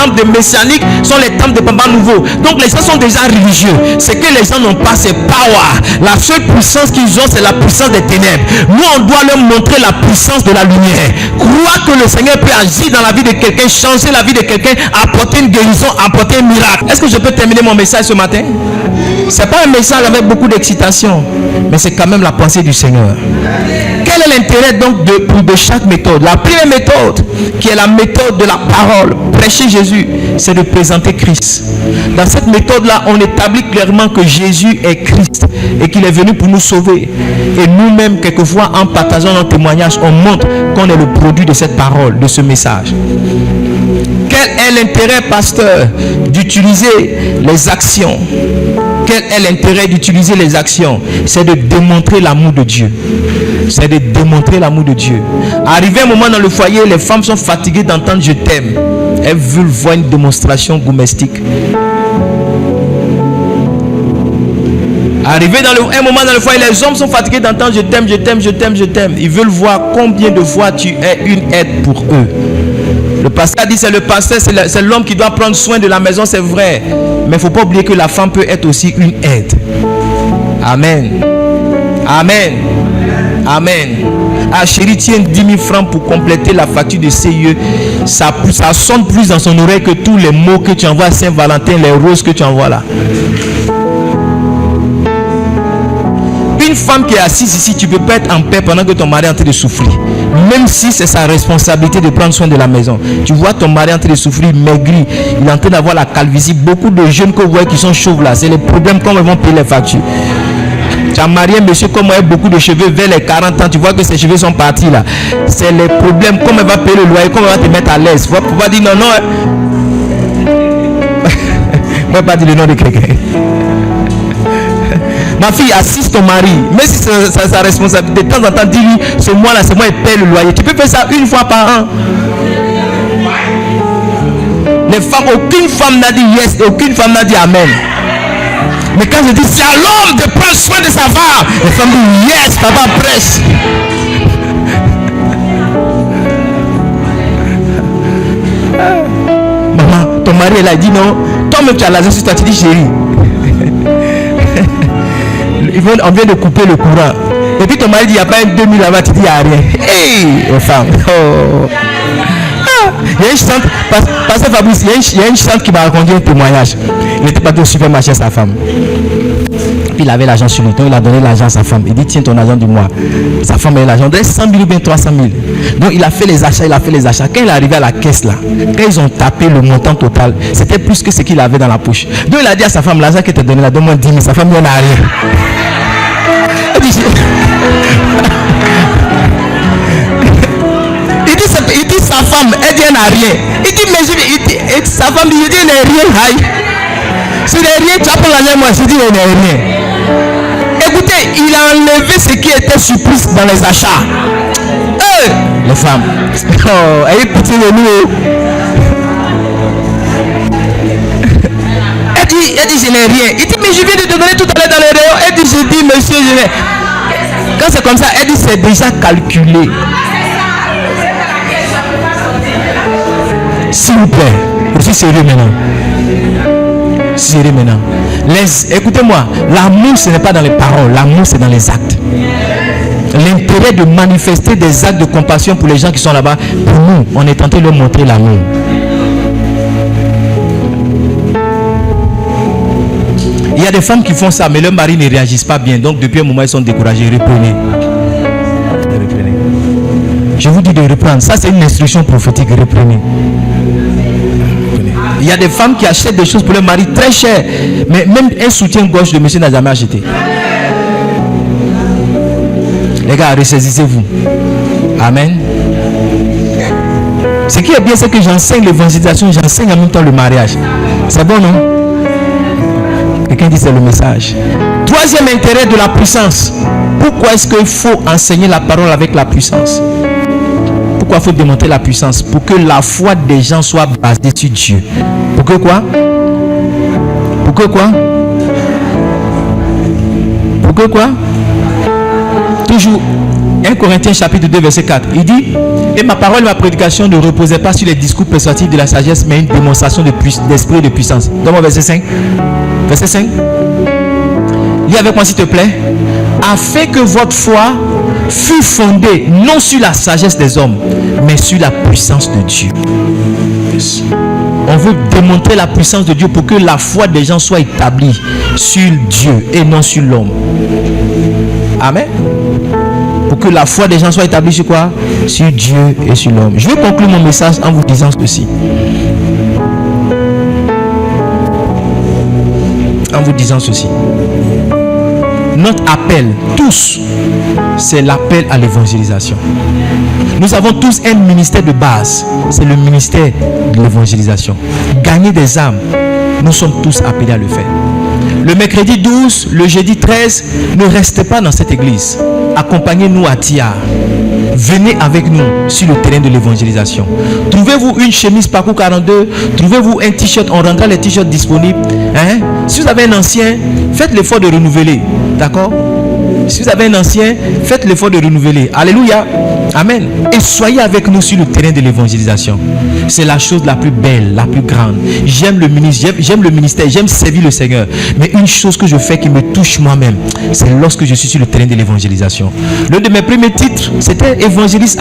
temples de messianique, sont les temples de papa nouveau. Donc les gens sont déjà religieux. Ce que les gens n'ont pas, c'est power. La seule puissance qu'ils ont, c'est la puissance des ténèbres. Nous, on doit leur montrer la puissance de la lumière. Croire que le Seigneur peut agir dans la vie de quelqu'un, changer la vie de quelqu'un, apporter une guérison, apporter un miracle. Est-ce que je peux terminer mon message ce matin? C'est pas un message avec beaucoup d'excitation, mais c'est quand même la pensée du Seigneur. Quel est l'intérêt donc de chaque méthode? La première méthode, qui est la méthode de la parole, prêcher Jésus, c'est de présenter Christ. Dans cette méthode-là, on établit clairement que Jésus est Christ et qu'il est venu pour nous sauver. Et nous-mêmes, quelquefois, en partageant nos témoignages, on montre qu'on est le produit de cette parole, de ce message. Quel est l'intérêt, pasteur, d'utiliser les actions? Quel est l'intérêt d'utiliser les actions? C'est de démontrer l'amour de Dieu. C'est de démontrer l'amour de Dieu. Arrivé un moment dans le foyer, les femmes sont fatiguées d'entendre je t'aime. Elles veulent voir une démonstration gourmétique. Arrivé un moment dans le foyer, les hommes sont fatigués d'entendre je t'aime, je t'aime, je t'aime, je t'aime. Ils veulent voir combien de fois tu es une aide pour eux. Le pasteur a dit c'est le pasteur, c'est l'homme qui doit prendre soin de la maison, c'est vrai. Mais il ne faut pas oublier que la femme peut être aussi une aide. Amen. Amen. Amen. Ah chérie, tiens 10 000 francs pour compléter la facture de CIE. Ça sonne plus dans son oreille que tous les mots que tu envoies à Saint-Valentin, les roses que tu envoies là. Une femme qui est assise ici, tu ne peux pas être en paix pendant que ton mari est en train de souffrir. Même si c'est sa responsabilité de prendre soin de la maison. Tu vois ton mari en train de souffrir, maigri. Il est en train d'avoir la calvitie. Beaucoup de jeunes que vous voyez qui sont chauves là, c'est les problèmes comment ils vont payer les factures. Tu as marié un monsieur comme moi avec beaucoup de cheveux vers les 40 ans. Tu vois que ses cheveux sont partis là. C'est les problèmes. Comment elle va payer le loyer, comment elle va te mettre à l'aise. Il ne faut pas dire non, non. Moi, pas dire le nom de quelqu'un. Ma fille, assiste ton mari. Mais si c'est sa responsabilité, de temps en temps, dis-lui, c'est moi là, c'est moi qui paye le loyer. Tu peux faire ça une fois par an. Les femmes, aucune femme n'a dit yes, aucune femme n'a dit amen. Mais quand je dis c'est à l'homme de prendre soin de sa femme, les femmes disent yes, papa presse. Maman, ton mari est là, il dit non. Toi-même tu as l'argent sur toi, tu dis chérie. On vient de couper le courant. Et puis ton mari dit il n'y a pas un 2000 là-bas, tu dis il n'y a rien. Hey, les femmes. Oh. Il y a une chante, Pasteur Fabrice, il y a une chante qui m'a raconté un témoignage. Il n'était pas au supermarché à sa femme. Puis il avait l'argent sur lui, donc il a donné l'argent à sa femme. Il dit tiens ton argent du mois. Sa femme a eu l'argent, 100 000 ou bien 300 000. Donc il a fait les achats, Quand il est arrivé à la caisse là, quand ils ont tapé le montant total, c'était plus que ce qu'il avait dans la poche. Donc il a dit à sa femme, l'argent que tu as donné là, donne-moi 10 000. Sa femme, il n'en a rien. Il dit sa femme, elle dit elle n'a rien. Il dit mais sa femme dit, il dit elle n'a rien. Aïe. Si elle n'a rien, tu as pas l'argent moi, je dis elle n'a rien. Écoutez, il a enlevé ce qui était surprise dans les achats. Les femmes. Oh, ayez pitié de nous. Elle dit je n'ai rien. Il dit mais je viens de te donner tout à l'heure dans les rayons. Elle dit je dis monsieur je n'ai. Quand c'est comme ça, elle dit c'est déjà calculé. S'il vous plaît, je suis sérieux maintenant. Écoutez-moi, l'amour ce n'est pas dans les paroles, l'amour c'est dans les actes. L'intérêt de manifester des actes de compassion pour les gens qui sont là-bas, pour nous, on est tenté de leur montrer l'amour. Il y a des femmes qui font ça, mais leur mari ne réagissent pas bien. Donc depuis un moment, ils sont découragés. Reprenez. Je vous dis de reprendre. Ça, c'est une instruction prophétique. Reprenez. Il y a des femmes qui achètent des choses pour leur mari très cher. Mais même un soutien-gorge de monsieur n'a jamais acheté. Les gars, ressaisissez-vous. Amen. Ce qui est bien, c'est que j'enseigne l'évangélisation, j'enseigne en même temps le mariage. C'est bon, non? Quelqu'un dit c'est le message. Troisième intérêt de la puissance. Pourquoi est-ce qu'il faut enseigner la parole avec la puissance? Pourquoi il faut démontrer la puissance? Pour que la foi des gens soit basée sur Dieu. Pour que quoi? Pour que quoi? Pour que quoi? Toujours 1 Corinthiens chapitre 2 verset 4. Il dit: et ma parole et ma prédication ne reposaient pas sur les discours persuasifs de la sagesse, mais une démonstration d'esprit et de puissance. Donne-moi verset 5. Verset 5. Lis avec moi s'il te plaît. Afin que votre foi fût fondée non sur la sagesse des hommes, mais sur la puissance de Dieu. On veut démontrer la puissance de Dieu pour que la foi des gens soit établie sur Dieu et non sur l'homme. Amen. Pour que la foi des gens soit établie sur quoi? Sur Dieu et sur l'homme. Je vais conclure mon message en vous disant ceci. En vous disant ceci. Notre appel, tous, c'est l'appel à l'évangélisation. Nous avons tous un ministère de base. C'est le ministère de l'évangélisation. Gagner des âmes, nous sommes tous appelés à le faire. Le mercredi 12, le jeudi 13, ne restez pas dans cette église. Accompagnez-nous à Tia. Venez avec nous sur le terrain de l'évangélisation. Trouvez-vous une chemise Parcours 42, trouvez-vous un t-shirt, on rendra les t-shirts disponibles. Si vous avez un ancien, faites l'effort de renouveler. D'accord? Si vous avez un ancien, faites l'effort de renouveler. Alléluia. Amen. Et soyez avec nous sur le terrain de l'évangélisation. C'est la chose la plus belle, la plus grande. J'aime le ministère, j'aime servir le Seigneur. Mais une chose que je fais qui me touche moi-même, c'est lorsque je suis sur le terrain de l'évangélisation. L'un de mes premiers titres, c'était évangéliste.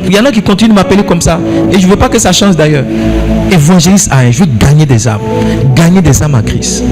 Il y en a qui continuent de m'appeler comme ça. Et je ne veux pas que ça change d'ailleurs. Évangéliste, je veux gagner des âmes. Gagner des âmes à Christ.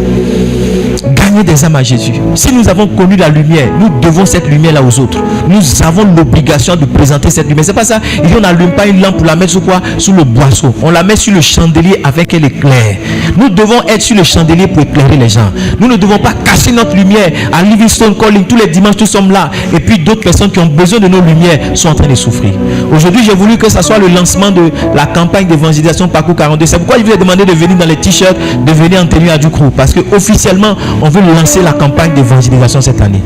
Gagner des âmes à Jésus. Si nous avons connu la lumière, nous devons cette lumière-là aux autres. Nous avons l'obligation de présenter cette lumière. C'est pas ça. Et on n'allume pas une lampe pour la mettre sur quoi? Sur le boisseau. On la met sur le chandelier avec elle éclair. Nous devons être sur le chandelier pour éclairer les gens. Nous ne devons pas cacher notre lumière à Livingstone Calling. Tous les dimanches, nous sommes là. Et puis d'autres personnes qui ont besoin de nos lumières sont en train de souffrir. Aujourd'hui, j'ai voulu que ça soit le lancement de la campagne d'évangélisation Parcours 42. C'est pourquoi je vous ai demandé de venir dans les t-shirts, de venir en tenue à du crew. Parce que officiellement, on veut lancer la campagne d'évangélisation cette année.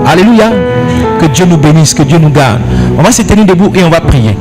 Alléluia. Que Dieu nous bénisse, que Dieu nous garde. On va se tenir debout et on va prier.